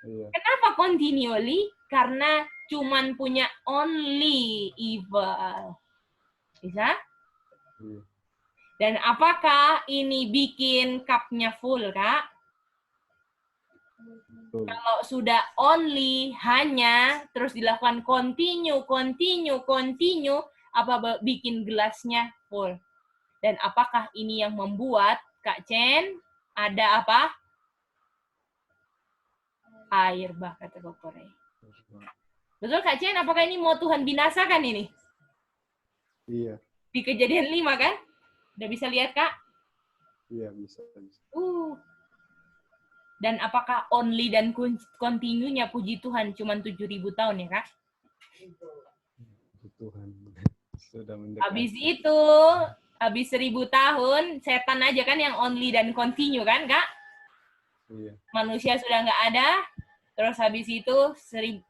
Iya. Kenapa continually? Karena cuman punya only evil. Bisa? Iya. Dan apakah ini bikin cup-nya full, Kak? Betul. Kalau sudah only, hanya, terus dilakukan continue, apa bikin gelasnya full? Dan apakah ini yang membuat Kak Chen ada apa? Air bah, kata Kokore. Betul Kak Chen? Apakah ini mau Tuhan binasakan ini? Iya. Di Kejadian 5 kan? Udah bisa lihat Kak? Iya, bisa. Dan apakah only dan continue-nya puji Tuhan cuma 7.000 tahun ya Kak? Tuhan sudah mendekat. Habis 1.000 tahun, setan aja kan yang only dan continue kan Kak? Iya. Manusia sudah nggak ada, terus habis itu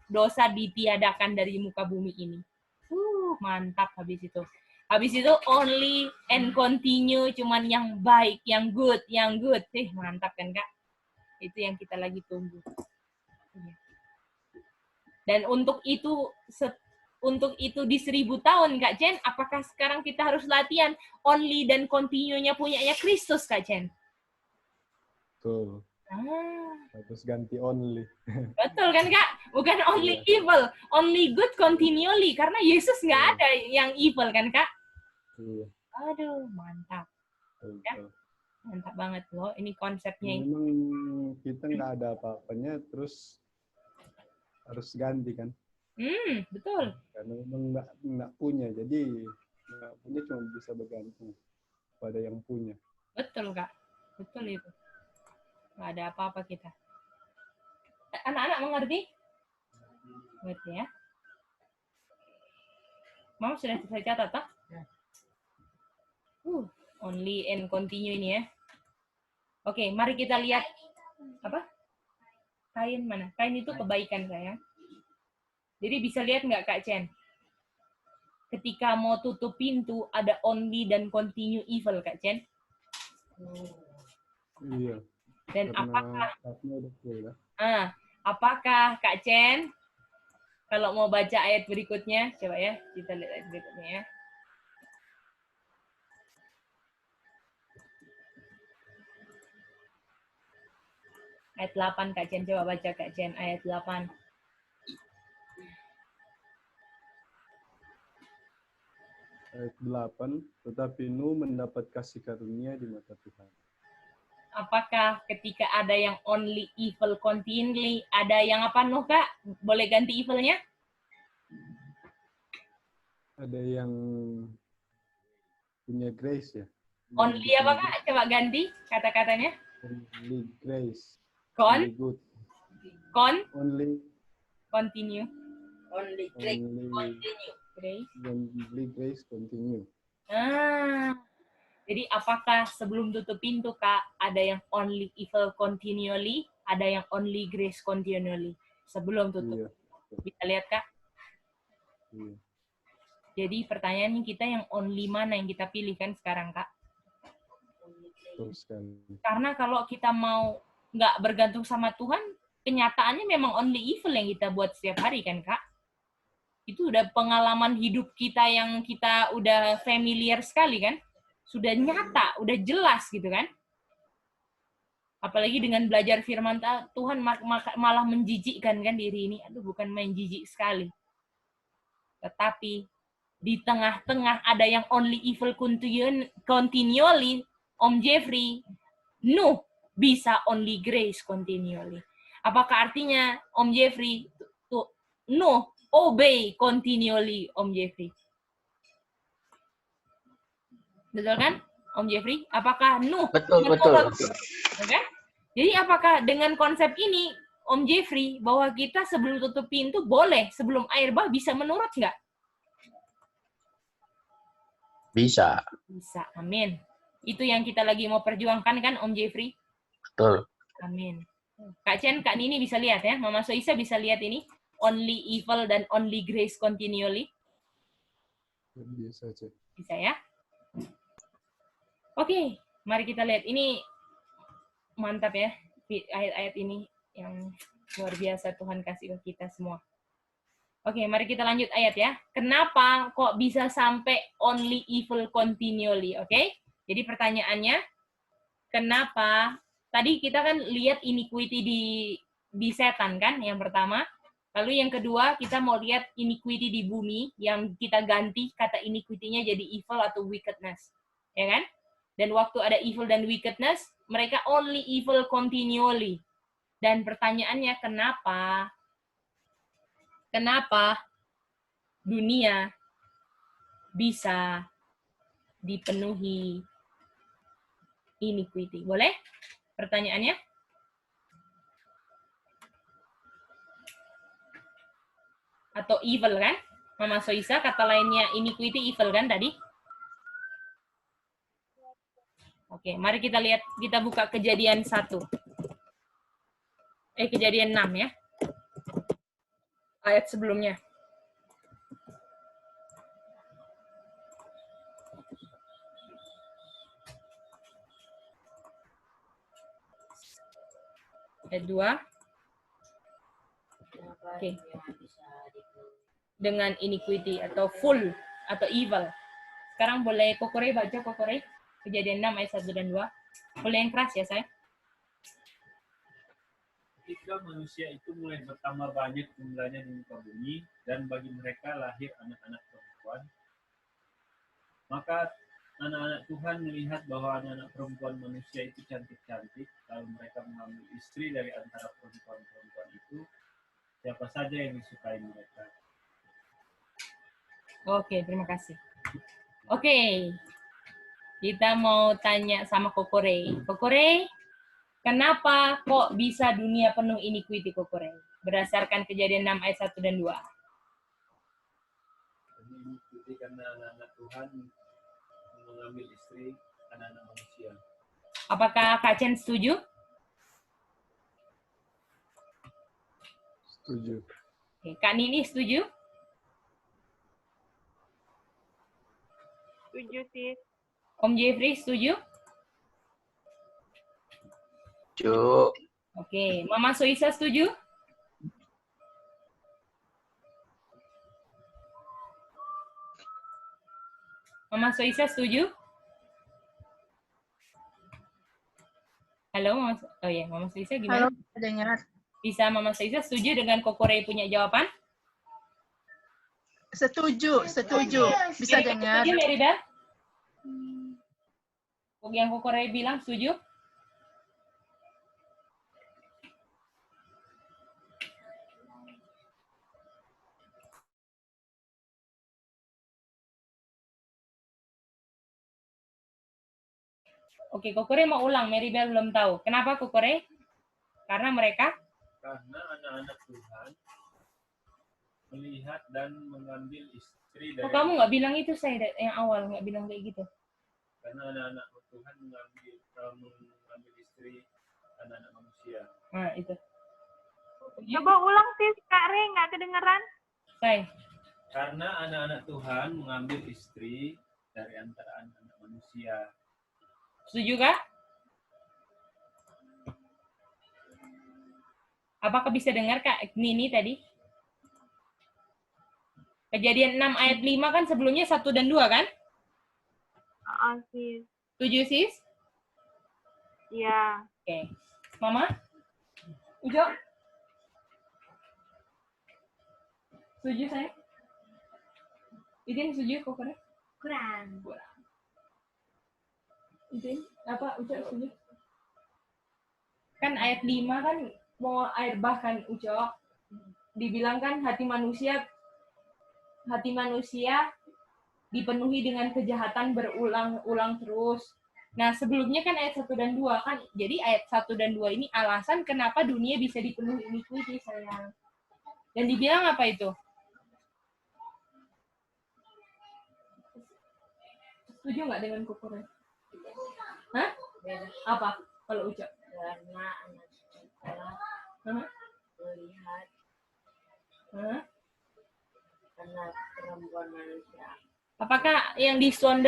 dosa ditiadakan dari muka bumi ini. Mantap habis itu. Habis itu only and continue, cuman yang baik, yang good. Mantap kan Kak? Itu yang kita lagi tunggu. Dan untuk itu di 1.000 tahun Kak Chen, apakah sekarang kita harus latihan only dan continue-nya punyanya Kristus Kak Chen? Betul. Harus ganti only. Betul kan Kak? Bukan only evil, only good continually. Karena Yesus nggak ada yang evil kan Kak? Iya. Aduh, mantap. Betul. Ya? Mantap banget loh. Ini konsepnya. Memang kita nggak ada apa-apanya, terus harus ganti kan? Betul. Karena memang nggak punya, jadi nggak punya cuma bisa bergantung pada yang punya. Betul Kak. Betul itu. Nggak ada apa-apa kita. Anak-anak mengerti? Mengerti ya? Mau sudah saya catat tak? Only and continue ini ya. Oke, mari kita lihat apa? Kain mana? Kain itu kebaikan sayang. Jadi bisa lihat nggak Kak Chen? Ketika mau tutup pintu ada only dan continue evil Kak Chen. Iya. Dan Karena apakah Kak Chen kalau mau baca ayat berikutnya, coba ya kita lihat ayat berikutnya ya. Ayat 8 Kak Chen, coba baca Kak Chen ayat 8. Ayat 8, tetapi Nuh mendapat kasih karunia di mata Tuhan. Apakah ketika ada yang only evil continually, ada yang apa Nuh Kak? Boleh ganti evilnya? Ada yang punya grace ya. Only apa Kak? Coba ganti kata-katanya. Only grace. Con? Only good. Only continue. Only grace continue. Grace. only grace continue. Jadi apakah sebelum tutup pintu, Kak, ada yang only evil continually, ada yang only grace continually sebelum tutup? Iya. Bisa lihat, Kak? Iya. Jadi pertanyaannya kita yang only mana yang kita pilih kan sekarang, Kak? Betul sekali. Karena kalau kita mau nggak bergantung sama Tuhan, kenyataannya memang only evil yang kita buat setiap hari kan, Kak? Itu udah pengalaman hidup kita yang kita udah familiar sekali kan? Sudah nyata, udah jelas gitu kan? Apalagi dengan belajar firman Tuhan malah menjijikkan kan diri ini. Aduh, bukan main jijik sekali. Tetapi di tengah-tengah ada yang only evil continually, Om Jeffrey, no, bisa only grace continually. Apakah artinya, Om Jeffrey, no, obey continually, Om Jeffrey? Betul kan, Om Jeffrey? Apakah no? Betul. Okay? Jadi apakah dengan konsep ini, Om Jeffrey, bahwa kita sebelum tutup pintu boleh, sebelum air bah bisa menurut nggak? Bisa. Bisa, amin. Itu yang kita lagi mau perjuangkan kan, Om Jeffrey? Betul. Amin. Kak Chen, Kak Nini bisa lihat ya, Mama Soisa bisa lihat ini, only evil dan only grace continually. Biasa aja. Bisa ya? Oke, mari kita lihat. Ini mantap ya, ayat-ayat ini yang luar biasa Tuhan kasih ke kita semua. Oke, mari kita lanjut ayat ya. Kenapa kok bisa sampai only evil continually? Oke, jadi pertanyaannya, kenapa? Tadi kita kan lihat iniquity di setan kan, yang pertama. Lalu yang kedua, kita mau lihat iniquity di bumi, yang kita ganti kata iniquity-nya jadi evil atau wickedness. Ya kan? Dan waktu ada evil dan wickedness, mereka only evil continually. Dan pertanyaannya, kenapa? Kenapa dunia bisa dipenuhi iniquity? Boleh? Pertanyaannya? Atau evil kan? Mama Soisa, kata lainnya iniquity, evil kan tadi? Oke, mari kita lihat, kita buka Kejadian 1. Kejadian 6 ya. Ayat sebelumnya. Ayat 2. Oke. Dengan iniquity atau full atau evil. Sekarang boleh Kokore baca Kokore. Kejadian 6 ayat 1 dan 2. Boleh yang keras ya, saya? Ketika manusia itu mulai bertambah banyak jumlahnya di muka bumi, dan bagi mereka lahir anak-anak perempuan, maka anak-anak Tuhan melihat bahwa anak-anak perempuan manusia itu cantik-cantik, lalu mereka mengambil istri dari antara perempuan-perempuan itu, siapa saja yang disukai mereka. Oke, terima kasih. Oke, kita mau tanya sama Kokore. Kokore, kenapa kok bisa dunia penuh iniquity, Kokore? Berdasarkan Kejadian 6 ayat 1 dan 2. Ini karena anak-anak Tuhan mengambil istri anak-anak manusia. Apakah Kak Chen setuju? Setuju. Oke, Kak Nini setuju? Setuju, sis. Om Jeffrey setuju? Setuju. Oke, Mama Soisa setuju? Mama Soisa setuju? Halo, Mama. Oh ya, Mama Soisa gimana? Halo, dengar. Bisa Mama Soisa setuju dengan Kokore punya jawaban? Setuju. Bisa dengar. Setuju, Merida? Yang Kokore bilang setuju? Oke, Kokore mau ulang. Meribel belum tahu. Kenapa Kokore? Karena mereka? Karena anak-anak Tuhan melihat dan mengambil istri dari Oh, kamu nggak bilang itu saya yang awal nggak bilang kayak gitu. karena anak-anak Tuhan mengambil istri anak-anak manusia. Nah itu. Coba ulang sih, Kak Re, nggak kedengeran. Say. Karena anak-anak Tuhan mengambil istri dari antara anak-anak manusia. Setuju kah? Apakah bisa dengar Kak Nini tadi? Kejadian 6 ayat 5 kan sebelumnya 1 dan 2 kan? Sis. Setuju sis? Ya. Oke. Mama? Ujo? Setuju saya? Idin setuju kok kurang? Kurang. Idin? Apa Ujo setuju? Kan ayat 5 kan mau air bahkan Ujo dibilang kan hati manusia dipenuhi dengan kejahatan berulang-ulang terus. Nah, sebelumnya kan ayat 1 dan 2 kan. Jadi ayat 1 dan 2 ini alasan kenapa dunia bisa dipenuhi iniquity, sayang. Dan dibilang apa itu? Setuju nggak dengan kukuran? Hah? Apa? Kalau ucap? Karena anak sekolah melihat anak perempuan manusia. Apakah yang di zoom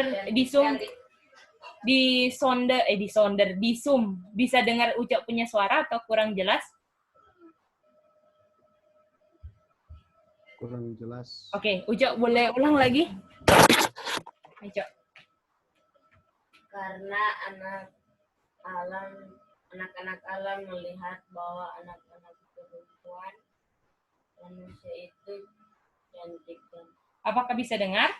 bisa dengar ucap punya suara atau kurang jelas? Kurang jelas. Oke, ucap boleh ulang lagi? Ucap. Karena anak-anak alam melihat bahwa anak-anak perempuan manusia itu cantik dan Apakah bisa dengar?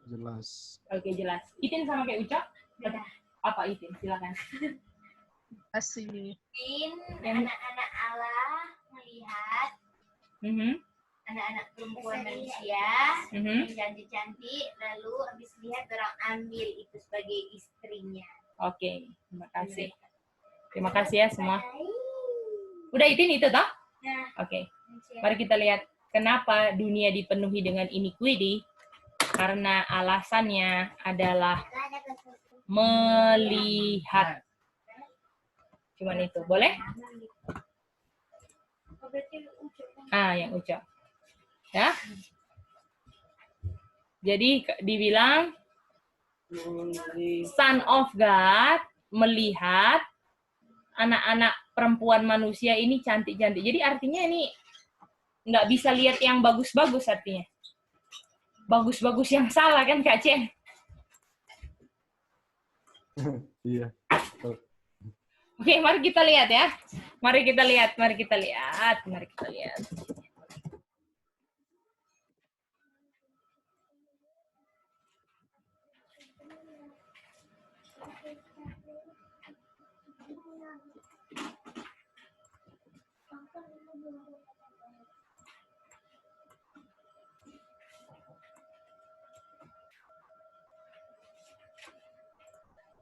Jelas. Oke, jelas. Itin sama kayak ucap? Apa Itin? Silakan. Kasih. Anak-anak Allah melihat anak-anak perempuan manusia yang cantik-cantik, lalu habis lihat orang ambil itu sebagai istrinya. Oke, terima kasih. Terima kasih ya semua. Udah Itin itu toh? Nah, Oke. Mari kita lihat kenapa dunia dipenuhi dengan iniquity. Karena alasannya adalah melihat. Cuman itu. Boleh? Yang ucap. Ya. Jadi dibilang Son of God melihat anak-anak perempuan manusia ini cantik-cantik. Jadi artinya ini nggak bisa lihat yang bagus-bagus artinya. Bagus-bagus yang salah kan Kak Chen? Iya. Oke, mari kita lihat ya. Mari kita lihat.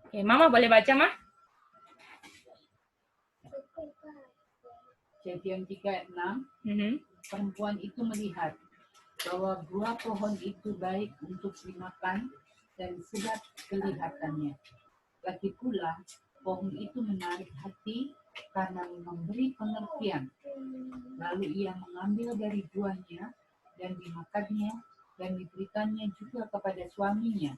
Oke, Mama boleh baca, Ma? Kejadian 3 ayat 6, perempuan itu melihat bahwa buah pohon itu baik untuk dimakan dan sedap kelihatannya. Lagi pula, pohon itu menarik hati karena memberi pengertian. Lalu ia mengambil dari buahnya dan dimakannya dan diberikannya juga kepada suaminya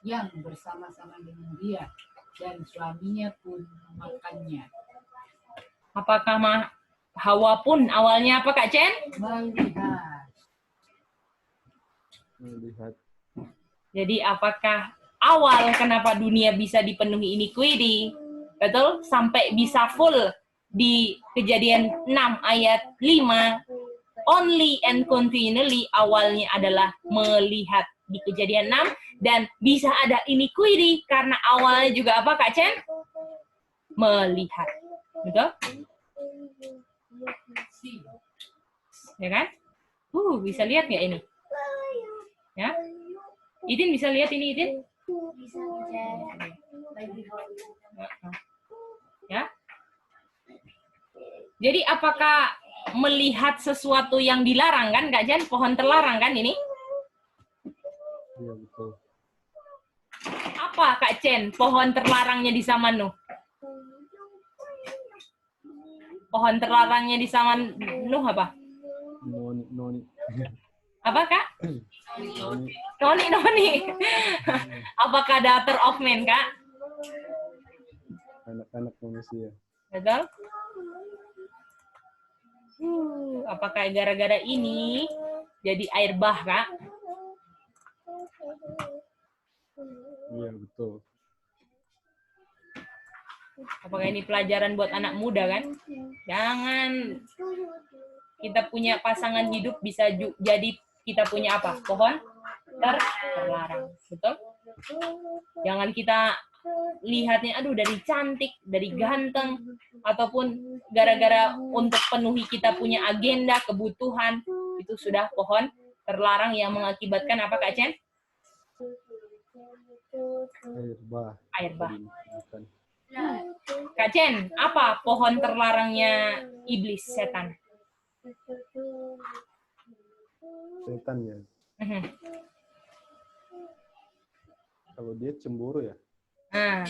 yang bersama-sama dengan dia, dan suaminya pun memakannya. Apakah Hawa pun awalnya apa Kak Chen? Melihat. Jadi apakah awal kenapa dunia bisa dipenuhi iniquity? Betul? Sampai bisa full di Kejadian 6 ayat 5. Only and continually awalnya adalah melihat di Kejadian 6. Dan bisa ada iniquity karena awalnya juga apa Kak Chen? Melihat. Betul? Ya kan? Bisa lihat nggak ini? Ya? Idin bisa lihat ini, Idin? Bisa. Ya? Jadi apakah melihat sesuatu yang dilarang kan, Kak Jen? Pohon terlarang kan ini? Iya, betul. Apa, Kak Jen, pohon terlarangnya di zaman Nuh? Pohon terlarangnya di zaman Nuh apa? Noni. Apa, Kak? Noni. Noni. Apakah daughter of man, Kak? Anak-anak manusia. Betul? Apakah gara-gara ini jadi air bah, Kak? Iya, betul. Apakah ini pelajaran buat anak muda kan? Jangan kita punya pasangan hidup bisa jadi kita punya apa? Pohon terlarang. Betul? Jangan kita lihatnya aduh dari cantik, dari ganteng, ataupun gara-gara untuk penuhi kita punya agenda, kebutuhan, itu sudah pohon terlarang yang mengakibatkan apa, Kak Chen? Air bah. Kak Chen, apa pohon terlarangnya iblis, setan? Setan ya. Kalau dia cemburu ya. Nah.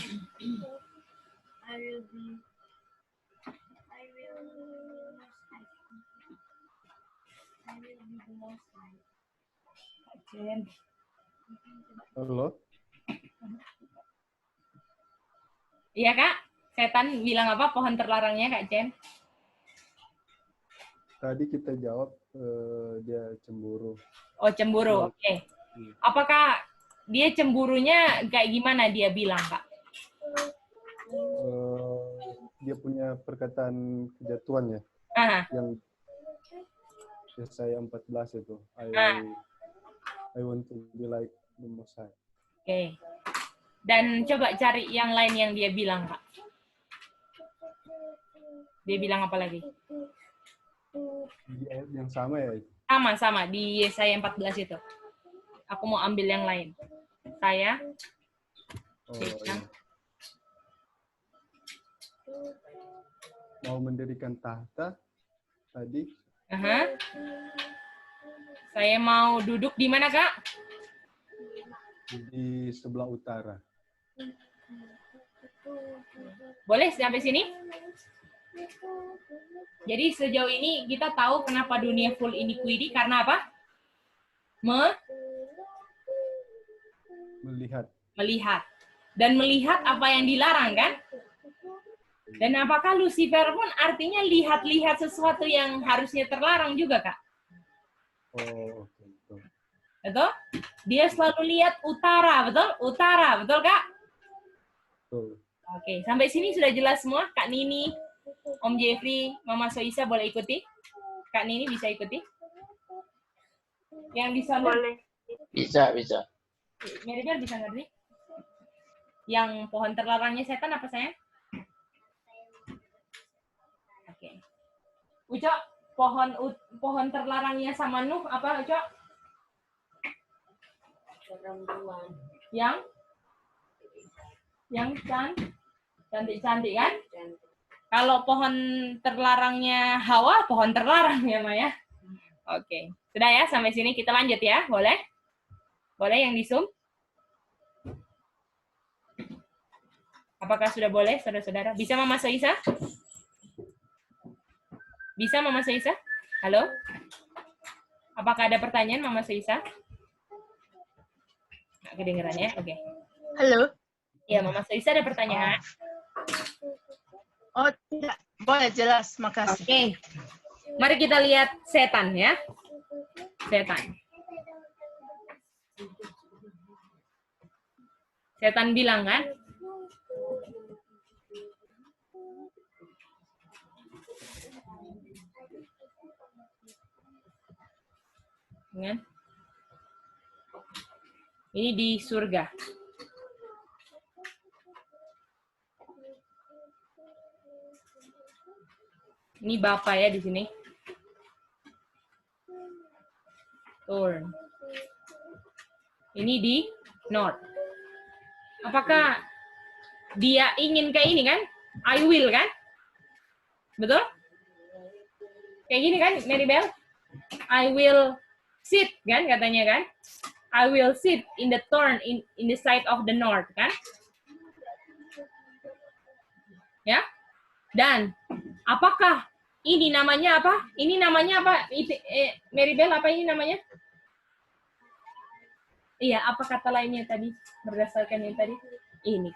Halo? Iya, Kak. Setan bilang apa pohon terlarangnya, Kak Chen? Tadi kita jawab dia cemburu. Oh, cemburu. Oke. Apakah dia cemburunya kayak gimana dia bilang, Kak? Dia punya perkataan kejatuhan ya. Yang Yesaya 14 itu. I want to be like the Most High. Oke. Dan coba cari yang lain yang dia bilang, Kak. Dia bilang apa lagi? Di ayat yang sama ya? Sama. Di Yesaya 14 itu. Aku mau ambil yang lain. Saya. Iya. Mau mendirikan tahta tadi. Saya mau duduk di mana, Kak? Di sebelah utara. Boleh sampai sini? Jadi sejauh ini kita tahu kenapa dunia full iniquity karena apa? Melihat. Dan melihat apa yang dilarang kan? Dan apakah Lucifer pun artinya lihat-lihat sesuatu yang harusnya terlarang juga, Kak? Oh, betul. Betul? Dia selalu lihat utara, betul? Utara, betul, Kak? Betul. Oke, sampai sini sudah jelas semua? Kak Nini, Om Jeffrey, Mama Soisa boleh ikuti? Kak Nini bisa ikuti? Yang di sana? Boleh. Bisa. Meribel bisa ngerti? Yang pohon terlarangnya setan apa, sayang? Oke. Ucok, pohon terlarangnya sama Nuh apa, Ucok? Yang cantik-cantik kan? Kalau pohon terlarangnya Hawa, pohon terlarang ya, Maya. Oke. Sudah ya, sampai sini kita lanjut ya. Boleh? Boleh yang di Zoom? Apakah sudah boleh, saudara-saudara? Bisa Mama Soisa? Bisa Mama Soisa? Halo? Apakah ada pertanyaan Mama Soisa? Nggak kedengeran ya? Oke. Halo? Ya, Mama Soisa ada pertanyaan? Oh, tidak. Boleh, jelas. Makasih. Oke. Mari kita lihat setan ya. Setan. Setan bilang kan? Ini di surga. Ini Bapak ya di sini. Turn. Ini di North. Apakah dia ingin kayak ini kan? I will kan? Betul? Kayak gini kan, Maribel? I will sit, kan katanya kan? I will sit in the turn in the side of the north, kan? Ya. Dan apakah ini namanya apa? Ini namanya apa? Maribel, apa ini namanya? Iya, apa kata lainnya tadi? Berdasarkan yang tadi? Ini.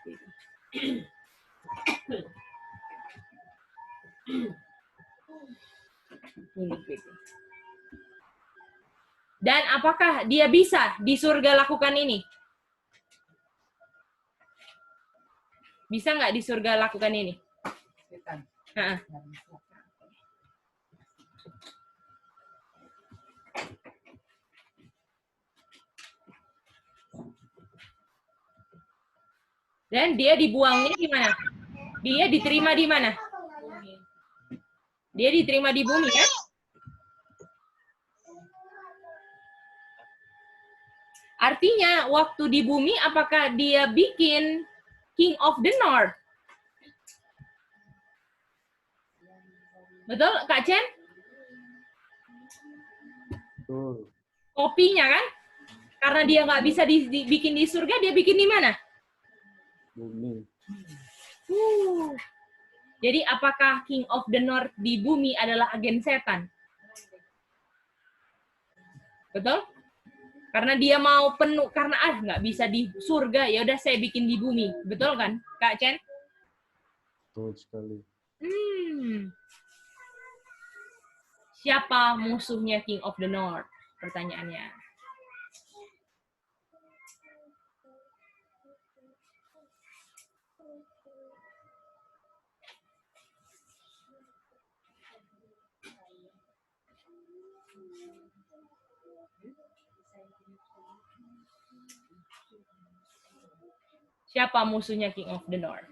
Dan apakah dia bisa di surga lakukan ini? Bisa nggak di surga lakukan ini? Dan dia dibuangnya di mana? Dia diterima di mana? Dia diterima di bumi, kan? Artinya, waktu di bumi, apakah dia bikin King of the North? Betul, Kak Chen? Betul. Kopinya, kan? Karena dia nggak bisa dibikin di surga, dia bikin di mana? Bumi. Jadi apakah King of the North di bumi adalah agen setan? Betul? Karena dia mau penuh, karena nggak bisa di surga, ya udah saya bikin di bumi. Betul kan, Kak Chen? Betul sekali. Siapa musuhnya King of the North? Pertanyaannya. Siapa musuhnya King of the North?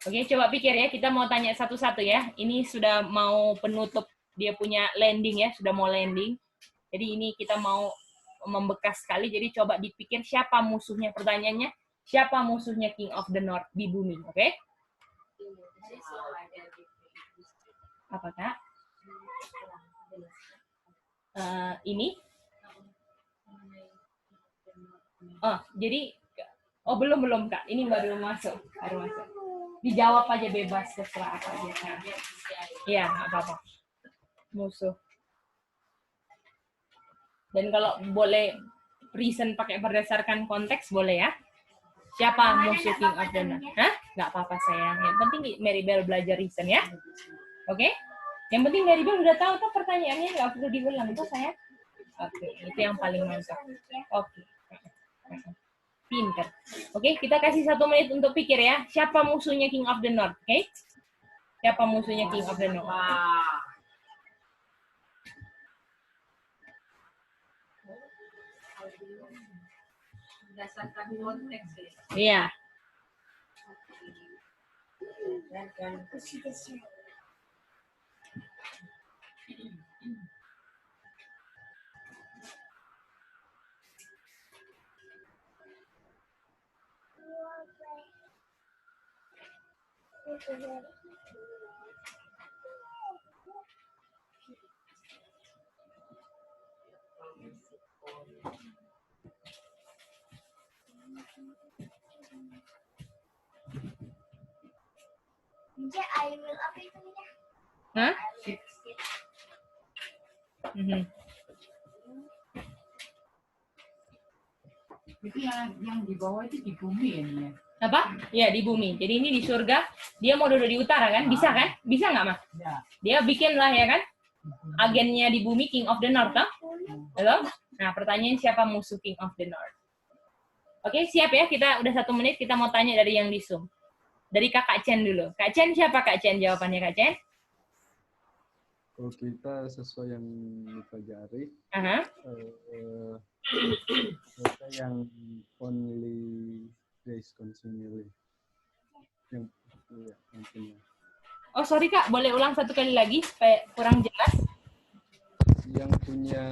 Oke, coba pikir ya. Kita mau tanya satu-satu ya. Ini sudah mau penutup, dia punya landing ya. Sudah mau landing. Jadi ini kita mau membekas sekali. Jadi coba dipikir siapa musuhnya. Pertanyaannya, siapa musuhnya King of the North di bumi? Oke? Apa, Kak? Ini? Oh, jadi... Oh, belum, Kak. Ini baru masuk. Dijawab aja bebas, terserah apa aja. Iya, apa-apa. Musuh. Dan kalau boleh reason pakai berdasarkan konteks, boleh ya? Siapa musuh King of the North? Hah? Nggak apa-apa, sayang. Yang penting Maribel belajar reason ya. Oke? Yang penting Maribel udah tahu tuh pertanyaannya, nggak perlu diulang tuh, sayang. Oke, itu yang paling mantap. Oke. Pinter. Oke, kita kasih 1 menit untuk pikir ya. Siapa musuhnya King of the North? Oke? Siapa musuhnya King of the North? Berdasarkan konteks ya. Iya. I will apa itu ya? Hah? Jadi yang di bawah itu di bumi ini ya? Apa? Ya, di bumi. Jadi ini di surga, dia mau duduk di utara kan? Bisa kan? Bisa nggak, Mas? Ya. Dia bikin lah ya kan? Agennya di bumi King of the North, kan? Halo? Nah, pertanyaan siapa musuh King of the North? Oke, siap ya? Kita udah 1 menit, kita mau tanya dari yang di Zoom. Dari Kakak Chen dulu. Kak Chen, siapa Kak Chen? Jawabannya Kak Chen? Kalau kita sesuai yang dipelajari, mereka yang only grace continually. Yang punya. Oh, sorry Kak, boleh ulang 1 kali lagi supaya kurang jelas? Yang punya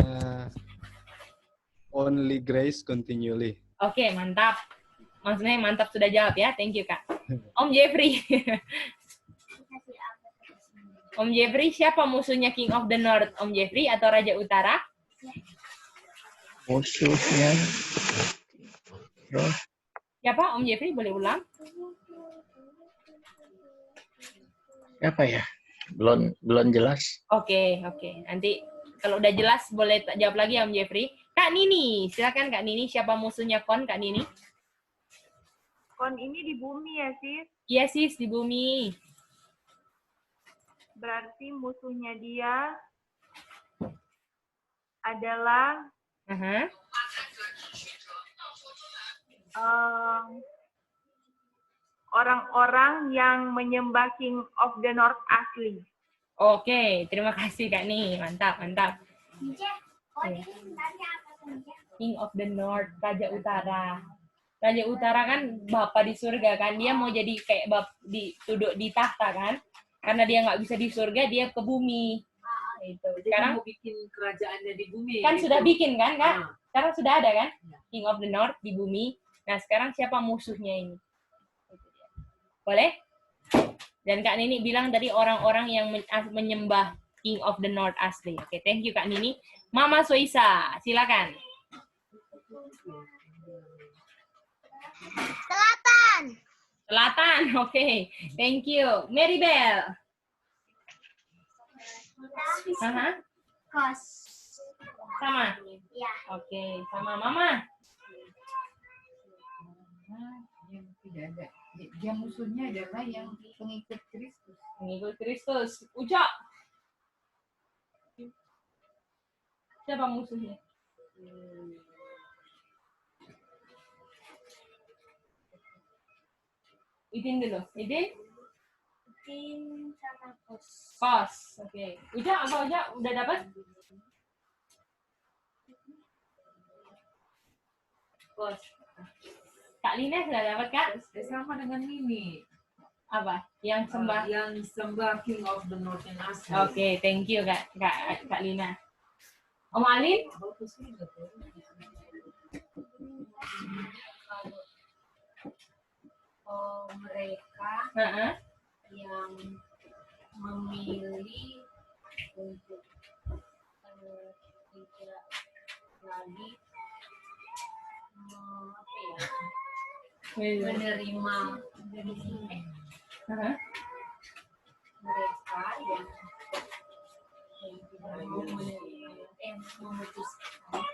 only grace continually. Oke, mantap. Maksudnya mantap sudah jawab ya. Thank you, Kak. Om Jeffrey. Om Jeffrey, siapa musuhnya King of the North? Om Jeffrey atau Raja Utara? Musuhnya. Terus Siapa? Om Jeffrey boleh ulang? siapa ya? Belum jelas. Oke. Nanti kalau udah jelas boleh jawab lagi Om Jeffrey. Kak Nini, silakan Kak Nini. Siapa musuhnya Kon, Kak Nini? Kon ini di bumi ya, sis? Iya sis, di bumi. Berarti musuhnya dia adalah orang-orang yang menyembah King of the North asli. Oke, terima kasih Kak Nini. Mantap. King of the North, Raja Utara. Raja Utara kan bapak di surga kan, dia mau jadi kayak duduk di tahta kan, karena dia nggak bisa di surga, dia ke bumi. Itu. Sekarang mau bikin kerajaannya di bumi. Kan gitu. sudah bikin kan, Kak? Sekarang sudah ada kan, King of the North di bumi. Nah sekarang siapa musuhnya ini? Boleh? Dan Kak Nini bilang dari orang-orang yang menyembah King of the North asli. Oke, thank you Kak Nini. Mama Soisa, silakan. Selatan, oke. Thank you. Mary Bell. Kos. Sama? Ya. Oke, sama Mama. Yang tidak ada. Dia musuhnya adalah yang pengikut Kristus. Pengikut Kristus. Ucok. Siapa musuhnya? Idin dulu. Idin sama kos. Kos. Oke. Ucok, apa Ucok? Udah dapat? Kos. Kak Lina sudah dapat, Kak? Sama dengan Mimi. Apa? Yang sembah? Yang sembah King of the North yang asli. Oke, thank you Kak Lina. Om Alin? Mereka yang memilih untuk tidak lagi menerima mereka yang tidak mau memutuskan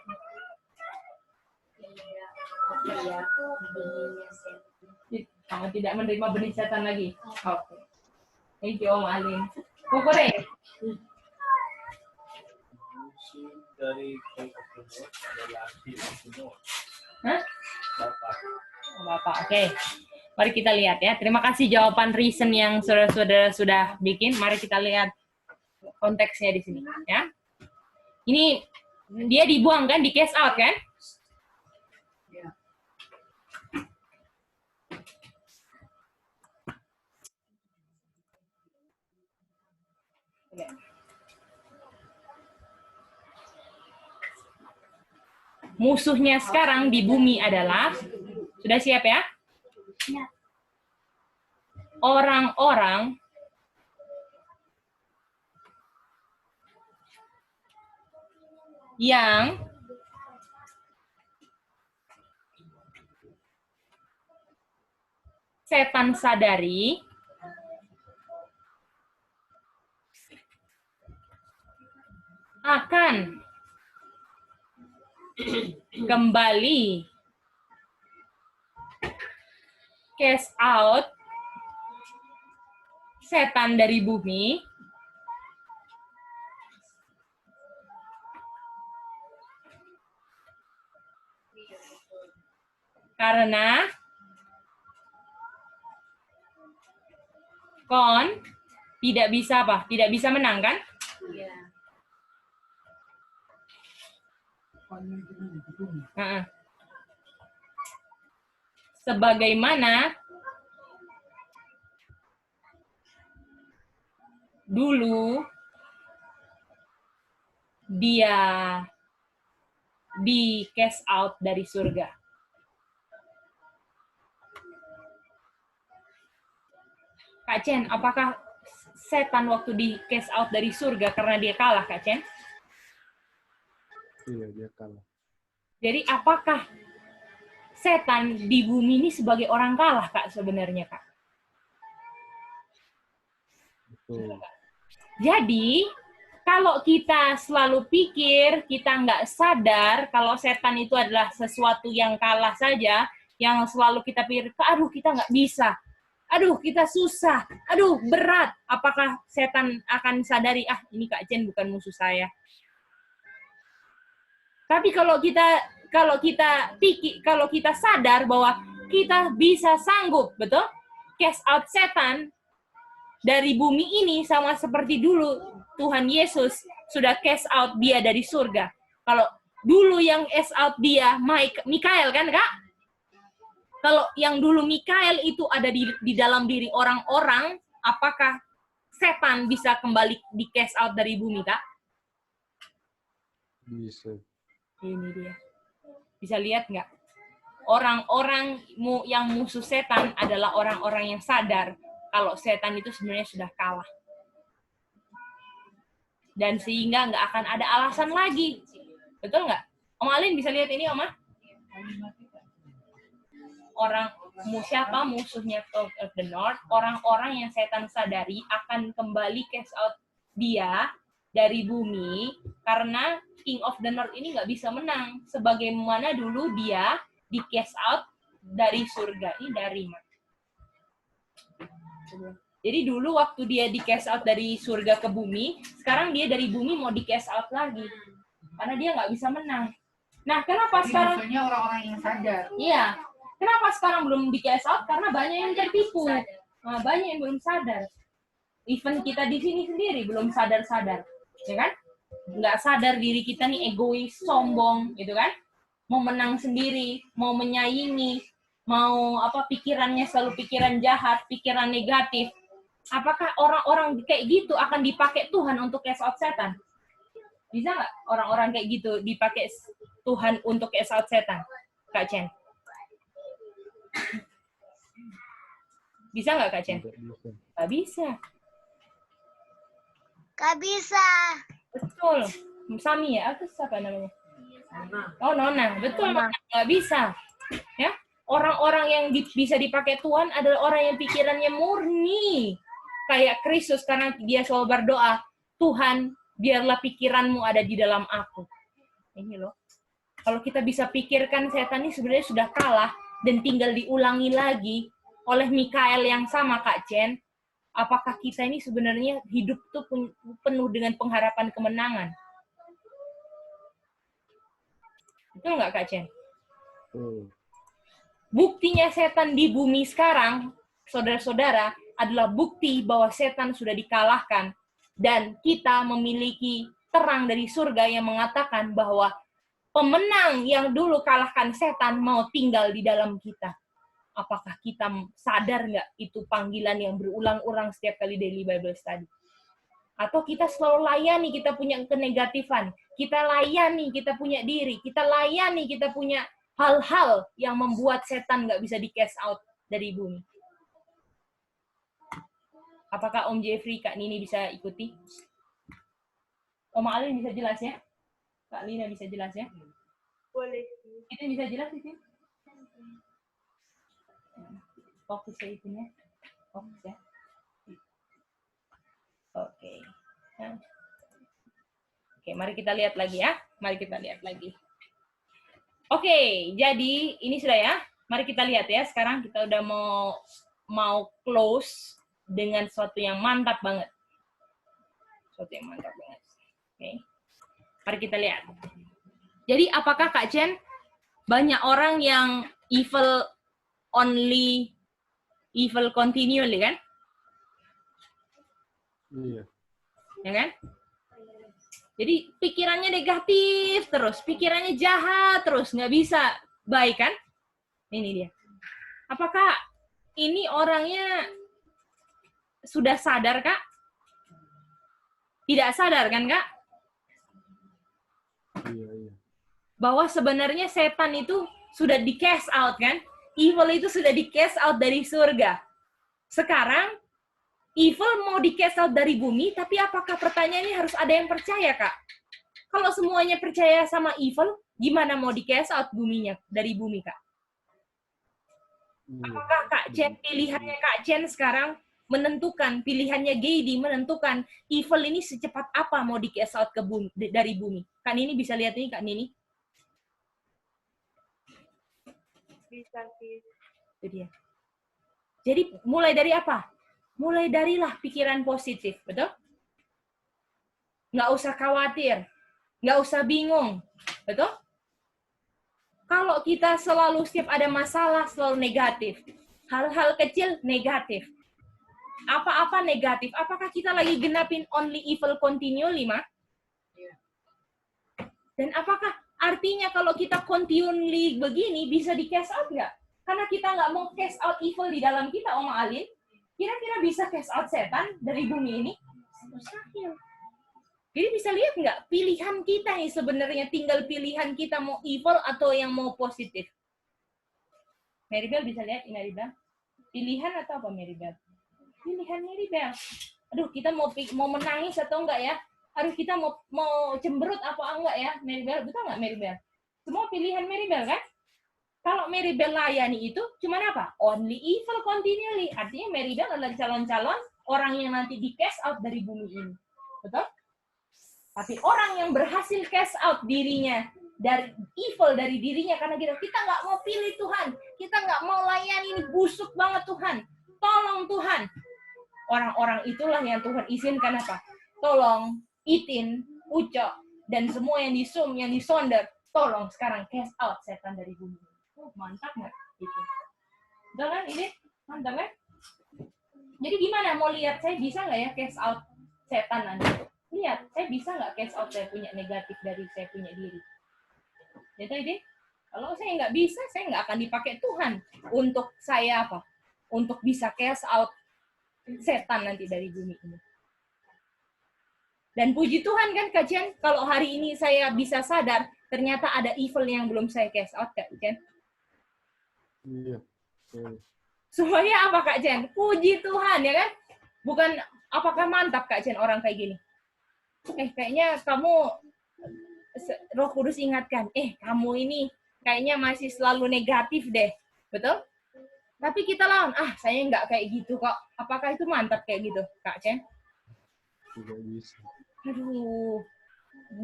Kamu tidak menerima benih setan lagi. Oke. Thank you Om Alin. Kukure. Musuh dari King of the North adalah King of the North. Bapak. Oke. Mari kita lihat ya. Terima kasih jawaban reason yang saudara-saudara sudah bikin. Mari kita lihat konteksnya di sini ya. Ini dia dibuang kan, di cast out kan? Musuhnya sekarang di bumi adalah, sudah siap ya? Orang-orang yang setan sadari akan kembali cast out setan dari bumi karena Kon tidak bisa apa? Tidak bisa menang kan? Iya. Sebagaimana dulu dia di cast out dari surga. Kak Chen, apakah setan waktu di cast out dari surga karena dia kalah, Kak Chen? Iya, dia kalah. Jadi apakah setan di bumi ini sebagai orang kalah, Kak, sebenarnya, Kak? Betul. Jadi, kalau kita selalu pikir, kita nggak sadar kalau setan itu adalah sesuatu yang kalah saja, yang selalu kita pikir, aduh kita nggak bisa, aduh kita susah, aduh berat. Apakah setan akan sadari, ini Kak Chen bukan musuh saya. Tapi kalau kita sadar bahwa kita bisa sanggup, betul? Cast out setan dari bumi ini sama seperti dulu Tuhan Yesus sudah cast out dia dari surga. Kalau dulu yang cast out dia Mikael kan, Kak? Kalau yang dulu Mikael itu ada di dalam diri orang-orang, apakah setan bisa kembali di cast out dari bumi, Kak? Bisa. Ini dia. Bisa lihat nggak? Orang-orang yang musuh setan adalah orang-orang yang sadar kalau setan itu sebenarnya sudah kalah. Dan sehingga nggak akan ada alasan lagi. Betul nggak? Om Alin bisa lihat ini, Oma? Siapa musuhnya of the North? Orang-orang yang setan sadari akan kembali cast out dia dari bumi karena King of the North ini nggak bisa menang. Sebagaimana dulu dia di cast out dari surga. Ini dari mana? Jadi dulu waktu dia di cast out dari surga ke bumi, sekarang dia dari bumi mau di cast out lagi. Karena dia nggak bisa menang. Nah, kenapa sekarang? Maksudnya orang-orang yang sadar. Iya. Kenapa sekarang belum di cast out? Karena banyak yang tertipu. Nah, banyak yang belum sadar. Even kita di sini sendiri belum sadar-sadar. Ya kan? Nggak sadar diri kita nih egois, sombong, gitu kan? Mau menang sendiri, mau menyaingi, mau pikirannya selalu pikiran jahat, pikiran negatif. Apakah orang-orang kayak gitu akan dipakai Tuhan untuk cast out setan? Bisa nggak orang-orang kayak gitu dipakai Tuhan untuk cast out setan, Kak Chen? Bisa nggak, Kak Chen? Nggak bisa. Gak bisa. Betul. Sami ya? Aku siapa namanya? Oh, Nona. Betul, Nona. Nggak bisa. Ya, orang-orang yang bisa dipakai Tuhan adalah orang yang pikirannya murni. Kayak Kristus karena dia selalu berdoa, Tuhan, biarlah pikiranmu ada di dalam aku. Ini loh. Kalau kita bisa pikirkan setan ini sebenarnya sudah kalah dan tinggal diulangi lagi oleh Mikael yang sama, Kak Chen, apakah kita ini sebenarnya hidup tuh penuh dengan pengharapan kemenangan? Betul nggak, Kak Chen? Buktinya setan di bumi sekarang, saudara-saudara, adalah bukti bahwa setan sudah dikalahkan dan kita memiliki terang dari surga yang mengatakan bahwa pemenang yang dulu kalahkan setan mau tinggal di dalam kita. Apakah kita sadar nggak itu panggilan yang berulang-ulang setiap kali daily Bible study? Atau kita selalu layani, kita punya kenegatifan, kita layani, kita punya diri, kita layani, kita punya hal-hal yang membuat setan nggak bisa di-cast out dari bumi. Apakah Om Jeffrey, Kak Nini bisa ikuti? Om Alin bisa jelas ya? Kak Lina bisa jelas ya? Boleh. Itu bisa jelas itu? Fokus ya itunya. Fokus ya. Oke. Oke, mari kita lihat lagi ya. Mari kita lihat lagi. Oke, jadi ini sudah ya. Mari kita lihat ya. Sekarang kita udah mau close dengan sesuatu yang mantap banget. Sesuatu yang mantap banget. Oke. Mari kita lihat. Jadi apakah Kak Chen banyak orang yang evil only, evil continually kan? Iya. Ya kan? Jadi pikirannya negatif terus, pikirannya jahat terus, nggak bisa baik kan? Ini dia. Apakah ini orangnya sudah sadar, Kak? Tidak sadar kan, Kak? Iya. Bahwa sebenarnya setan itu sudah di-cast out kan? Evil itu sudah di-cast out dari surga. Sekarang Evil mau di-cast out dari bumi, tapi apakah pertanyaannya harus ada yang percaya, Kak? Kalau semuanya percaya sama evil, gimana mau di-cast out buminya dari bumi, Kak? Apakah Kak Chen, pilihannya Kak Chen sekarang menentukan, pilihannya Geidi menentukan evil ini secepat apa mau di-cast out ke bumi, dari bumi? Kak Nini bisa lihat ini, Kak Nini? Bisa sih. Itu dia. Jadi mulai dari apa? Mulai darilah pikiran positif, betul? Nggak usah khawatir, nggak usah bingung, betul? Kalau kita selalu setiap ada masalah selalu negatif, hal-hal kecil negatif, apa-apa negatif, apakah kita lagi genapin only evil continually, Ma? Dan apakah artinya kalau kita continually begini bisa di cast out nggak? Karena kita nggak mau cast out evil di dalam kita, Oma Alin. Kira-kira bisa cast out setan dari bumi ini? Mustahil. Jadi bisa lihat nggak? Pilihan kita nih sebenarnya tinggal pilihan kita mau evil atau yang mau positif. Maribel bisa lihat, Maribel? Pilihan atau apa, Maribel? Pilihan Maribel. Aduh, kita mau menangis atau enggak ya? Harus kita mau cemberut apa enggak ya, Maribel? Betul nggak, Maribel? Semua pilihan Maribel, kan? Kalau Maribel layani itu, cuman apa? Only evil continually. Artinya Maribel adalah calon-calon orang yang nanti di-cast out dari bumi ini. Betul? Tapi orang yang berhasil cast out dirinya, dari evil dari dirinya, karena kita nggak mau pilih Tuhan. Kita nggak mau layani, ini busuk banget Tuhan. Tolong Tuhan. Orang-orang itulah yang Tuhan izinkan apa? Tolong, Itin, Ucok, dan semua yang di Zoom, yang di Sonder, tolong sekarang cast out setan dari bumi. Oh, mantap nggak? Gitu. Betul kan? Ini mantap kan? Jadi gimana? Mau lihat saya bisa nggak ya cast out setan nanti? Lihat, saya bisa nggak cast out saya punya negatif dari saya punya diri? Jadi ini, kalau saya nggak bisa, saya nggak akan dipakai Tuhan untuk saya apa? Untuk bisa cast out setan nanti dari bumi ini. Dan puji Tuhan kan Kak Chen, kalau hari ini saya bisa sadar, ternyata ada evil yang belum saya cast out, Kak Chen. Iya. Supaya apa Kak Chen? Puji Tuhan ya kan? Bukan apakah mantap Kak Chen orang kayak gini? Kayaknya kamu Roh Kudus ingatkan, kamu ini kayaknya masih selalu negatif deh. Betul? Tapi kita lawan, saya nggak kayak gitu kok. Apakah itu mantap kayak gitu, Kak Chen? Tidak bisa. Aduh.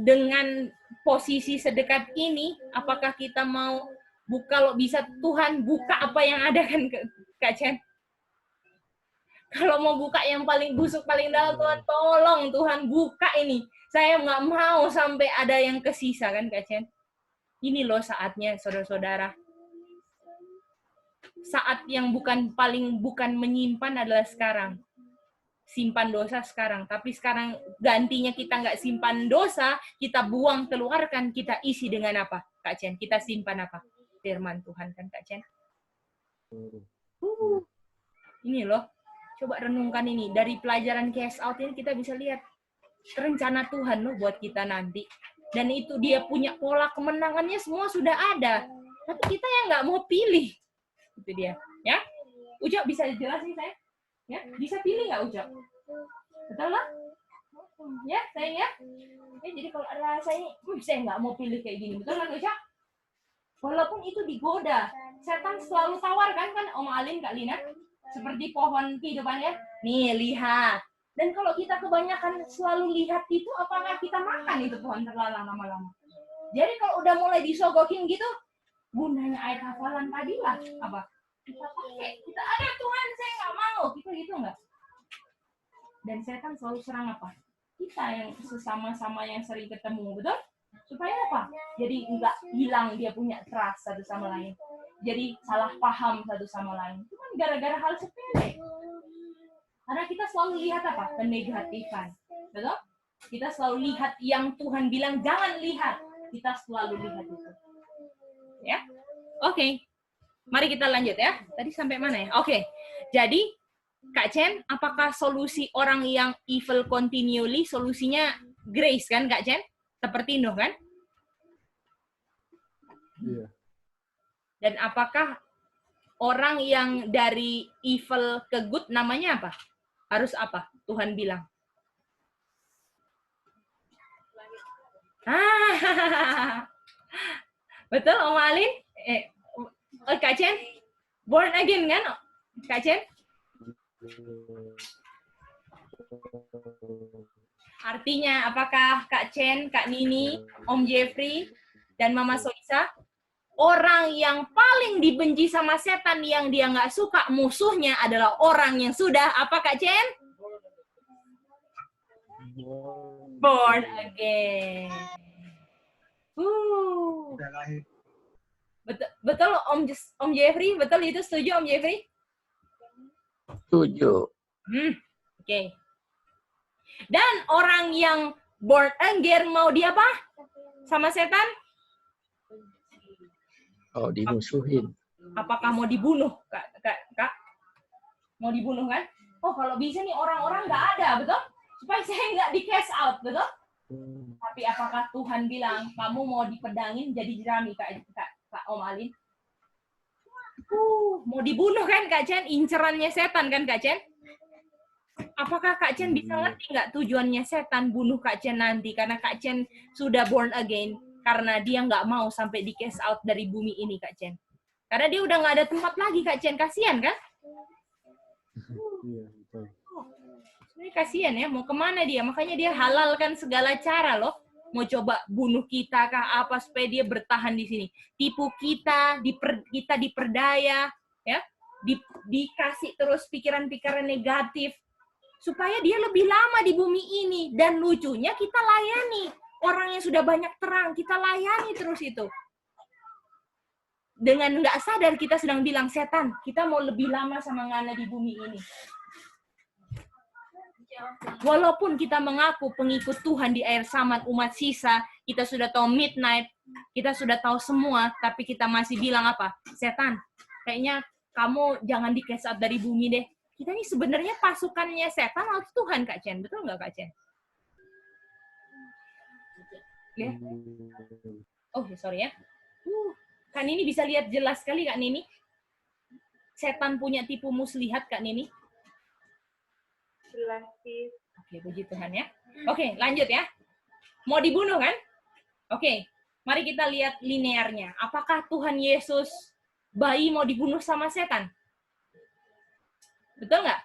Dengan posisi sedekat ini, apakah kita mau kalau bisa Tuhan buka apa yang ada kan Kak Chen? Kalau mau buka yang paling busuk, paling dalam, Tuhan tolong Tuhan buka ini. Saya nggak mau sampai ada yang kesisa kan Kak Chen? Ini loh saatnya saudara-saudara. Saat yang bukan menyimpan adalah sekarang. Simpan dosa sekarang. Tapi sekarang gantinya kita nggak simpan dosa, kita buang, keluarkan, kita isi dengan apa Kak Chen? Kita simpan apa? Firman Tuhan kan Kak Chen? Ini loh, coba renungkan ini. Dari pelajaran cast out ini kita bisa lihat rencana Tuhan loh buat kita nanti. Dan itu dia punya pola kemenangannya semua sudah ada. Tapi kita yang nggak mau pilih. Itu dia. Ya, Ucok bisa jelasin saya? Ya, bisa pilih nggak Ucok? Betul lah? Ya, sayang ya? Jadi kalau ada saya nggak mau pilih kayak gini. Betul kan Ucok? Walaupun itu digoda, setan selalu tawarkan kan Oma Alin, Kak Lina, seperti pohon kehidupannya. Nih lihat. Dan kalau kita kebanyakan selalu lihat itu, apakah kita makan itu pohon terlalang lama-lama? Jadi kalau udah mulai disogokin gitu, gunanya ayat hafalan tadi lah apa? Kita pakai, kita ada Tuhan saya nggak mau, kita gitu nggak? Dan setan selalu serang apa? Kita yang sesama-sama yang sering ketemu, betul? Supaya apa? Jadi nggak hilang dia punya trust satu sama lain. Jadi salah paham satu sama lain. Itu kan gara-gara hal sepele. Karena kita selalu lihat apa? Kenegatifan. Betul? Kita selalu lihat yang Tuhan bilang jangan lihat. Kita selalu lihat itu. Ya? Oke. Mari kita lanjut ya. Tadi sampai mana ya? Oke. Jadi Kak Chen, apakah solusi orang yang evil continually solusinya grace kan Kak Chen? Seperti Nuh kan? Iya. Dan apakah orang yang dari evil ke good namanya apa? Harus apa? Tuhan bilang. Betul, Om Alin? Kak Chen? Born again kan, Kak Chen? Artinya, apakah Kak Chen, Kak Nini, Om Jeffrey, dan Mama Soisa, orang yang paling dibenci sama setan yang dia nggak suka musuhnya adalah orang yang sudah, apa Kak Chen? Born again. Betul Om Jeffrey, betul itu, setuju Om Jeffrey? Setuju. Oke. Dan orang yang born again mau dia apa? Sama setan? Oh, dimusuhin. Apakah mau dibunuh, Kak? Mau dibunuh kan? Oh, kalau bisa nih orang-orang nggak ada, betul? Supaya saya nggak di cash out, betul? Tapi apakah Tuhan bilang, kamu mau dipedangin jadi jerami, Kak Om Alin? Mau dibunuh kan, Kak Chen? Incerannya setan kan, Kak Chen? Apakah Kak Chen bisa ngerti nggak tujuannya setan bunuh Kak Chen nanti? Karena Kak Chen sudah born again, karena dia nggak mau sampai di cash out dari bumi ini, Kak Chen. Karena dia udah nggak ada tempat lagi, Kak Chen. Kasian kan? Iya, betul. Ini kasihan ya, mau kemana dia? Makanya dia halalkan segala cara loh. Mau coba bunuh kita kah apa supaya dia bertahan di sini. Tipu kita, kita diperdaya, ya, dikasih terus pikiran-pikiran negatif supaya dia lebih lama di bumi ini. Dan lucunya kita layani orang yang sudah banyak terang, kita layani terus itu. Dengan nggak sadar kita sedang bilang, setan, kita mau lebih lama sama Ngana di bumi ini. Walaupun kita mengaku pengikut Tuhan di air saman umat sisa, kita sudah tahu midnight, kita sudah tahu semua, tapi kita masih bilang apa? Setan, kayaknya kamu jangan di cast out dari bumi deh. Kita ini sebenarnya pasukannya setan atau Tuhan, Kak Chen? Betul nggak, Kak Chen? Ya? Oh, sorry ya. Kan ini bisa lihat jelas sekali, Kak Nini. Setan punya tipu muslihat, Kak Nini. Jelas sih. Oke, puji Tuhan ya. Oke, lanjut ya. Mau dibunuh kan? Oke, mari kita lihat linearnya. Apakah Tuhan Yesus bayi mau dibunuh sama setan? Betul nggak?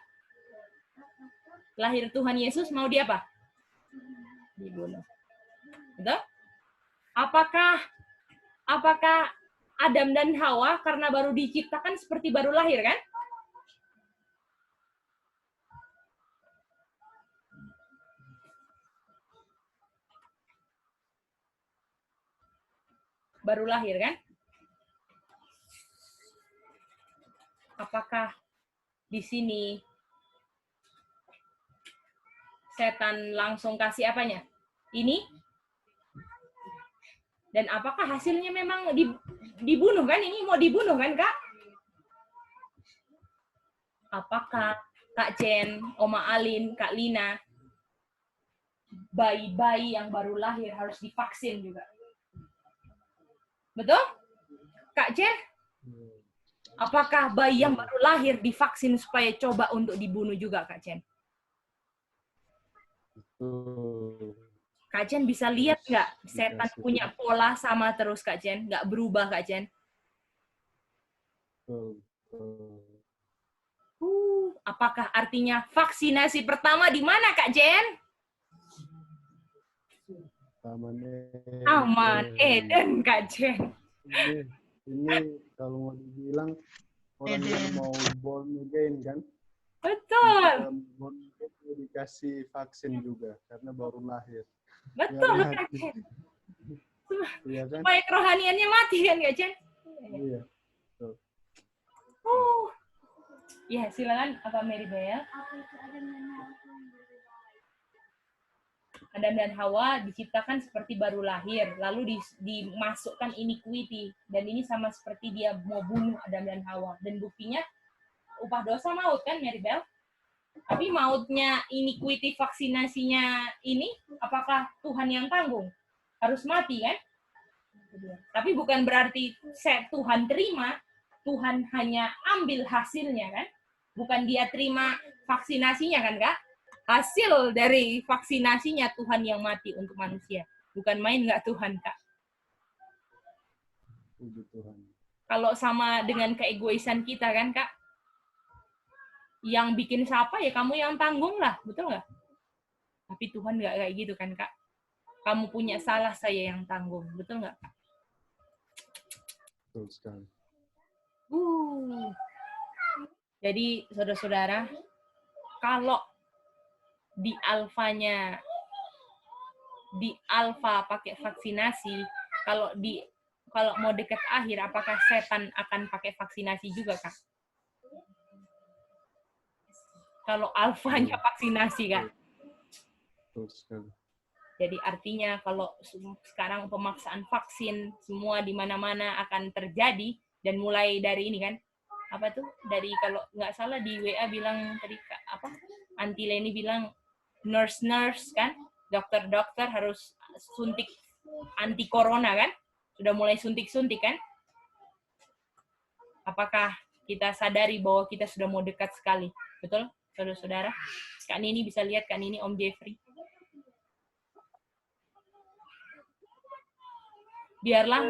Lahir Tuhan Yesus mau dia apa? Dibunuh. Betul? Apakah Adam dan Hawa karena baru diciptakan seperti baru lahir kan? Baru lahir kan? Apakah di sini setan langsung kasih apanya? Ini? Dan apakah hasilnya memang dibunuh kan? Ini mau dibunuh kan, Kak? Apakah Kak Chen, Oma Alin, Kak Lina, bayi-bayi yang baru lahir harus divaksin juga? Betul? Kak Chen? Apakah bayi yang baru lahir divaksin supaya coba untuk dibunuh juga, Kak Chen? Kak Chen bisa lihat nggak setan punya pola sama terus, Kak Chen? Nggak berubah, Kak Chen? Apakah artinya vaksinasi pertama di mana, Kak Chen? Taman Eden, Kak Chen. Ini kalau mau dibilang orang yang mau born again kan? Betul. Born again dikasih vaksin juga karena baru lahir. Betul, Kak Chen. Iya kan? Supaya kerohaniannya mati kan, Kak Chen? Iya. Betul. Ya, silakan apa Mary Bell? Adam dan Hawa diciptakan seperti baru lahir, lalu dimasukkan iniquity, dan ini sama seperti dia mau bunuh Adam dan Hawa. Dan buktinya upah dosa maut kan, Mary Bell? Tapi mautnya iniquity vaksinasinya ini, apakah Tuhan yang tanggung? Harus mati kan? Tapi bukan berarti Tuhan terima, Tuhan hanya ambil hasilnya kan? Bukan dia terima vaksinasinya kan Kak? Hasil dari vaksinasinya Tuhan yang mati untuk manusia. Bukan main nggak Tuhan Kak? Puji Tuhan. Kalau sama dengan keegoisan kita kan Kak? Yang bikin siapa ya kamu yang tanggung lah, betul nggak? Tapi Tuhan nggak kayak gitu kan Kak? Kamu punya salah, saya yang tanggung, betul nggak Kak? Betul sekali. Jadi saudara-saudara, kalau di alfa pakai vaksinasi, kalau mau dekat akhir, apakah setan akan pakai vaksinasi juga Kak? Kalau alfanya vaksinasi Kak. Betul sekali. Jadi artinya kalau sekarang pemaksaan vaksin semua di mana-mana akan terjadi, dan mulai dari ini kan, apa tuh, dari kalau nggak salah di WA bilang tadi apa, Anti Leni bilang nurse kan, dokter harus suntik anti corona kan, sudah mulai suntik kan. Apakah kita sadari bahwa kita sudah mau dekat sekali, betul saudara-saudara? Kak Nini bisa lihat, Kak Nini, Om Jeffrey. Biarlah,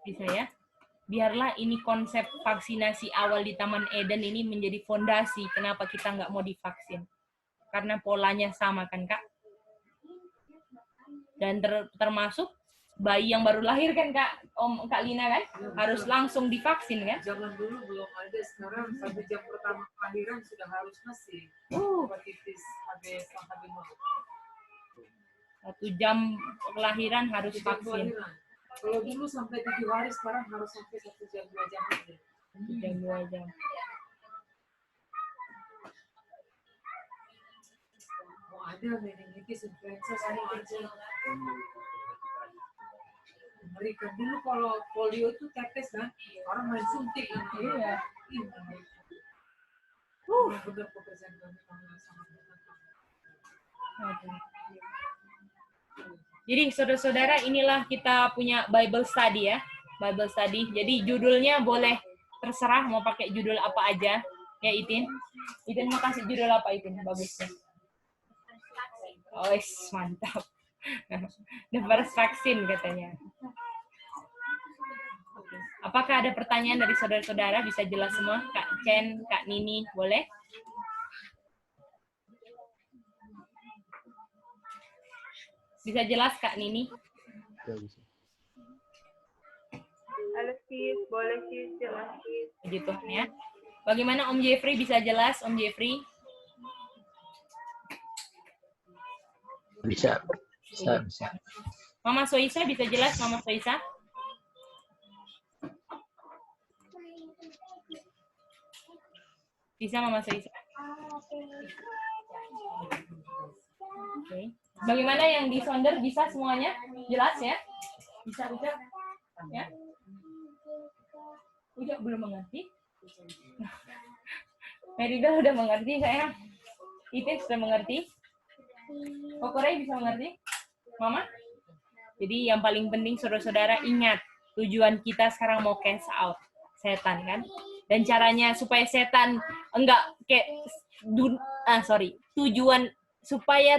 bisa ya, biarlah ini konsep vaksinasi awal di Taman Eden ini menjadi fondasi kenapa kita nggak mau divaksin. Karena polanya sama kan Kak? Dan termasuk bayi yang baru lahir kan Kak Lina kan? Harus langsung divaksin kan? Zaman dulu belum ada, sekarang 1 jam pertama kelahiran sudah harus masih. Hepatitis HB. 1 jam kelahiran harus vaksin. Kalau dulu sampai 7 hari, sekarang harus sampai 1 jam 2 jam aja. 1 jam 2 jam. Mau ada meningitis, influenza, semua aja. Mereka dulu kalau polio itu tetes kan, orang main suntik kan. Iya. Benar pekerjaan kami sangat benar. Jadi saudara-saudara, inilah kita punya Bible study ya. Bible study. Jadi judulnya boleh terserah mau pakai judul apa aja. Ya Itin. Itin mau kasih judul apa Itin? Bagusnya. Oh, mantap. The first vaccine katanya. Apakah ada pertanyaan dari saudara-saudara? Bisa jelas semua? Kak Chen, Kak Nini, boleh? Bisa jelas Kak Nini? Ya, bisa. Halo sis, boleh sis, jelas sis. Puji Tuhan ya. Bagaimana Om Jeffrey, bisa jelas Om Jeffrey? Bisa. Mama Soisa bisa jelas, Mama Soisa? Bisa Mama Soisa? Oke. Bagaimana yang di sonder, bisa semuanya? Jelas ya? Bisa. Ya? Udah belum mengerti? Merida udah mengerti, sayang. Itin sudah mengerti? Kokorai bisa mengerti? Mama? Jadi yang paling penting saudara-saudara ingat, tujuan kita sekarang mau cast out setan kan? Dan caranya supaya setan enggak kayak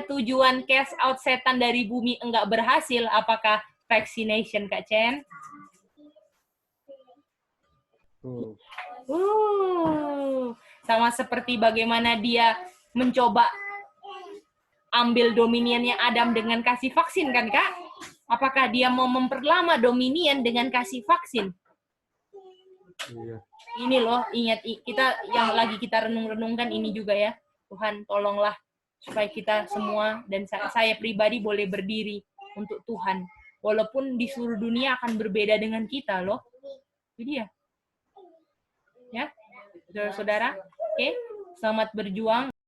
tujuan cast out setan dari bumi enggak berhasil, apakah vaccination Kak Chen? Sama seperti bagaimana dia mencoba ambil dominiannya Adam dengan kasih vaksin kan Kak? Apakah dia mau memperlama dominian dengan kasih vaksin? Iya. Ini loh, ingat kita yang lagi kita renung-renungkan ini juga ya. Tuhan tolonglah supaya kita semua dan saya pribadi boleh berdiri untuk Tuhan. Walaupun di seluruh dunia akan berbeda dengan kita loh. Jadi ya, saudara-saudara, oke, selamat berjuang.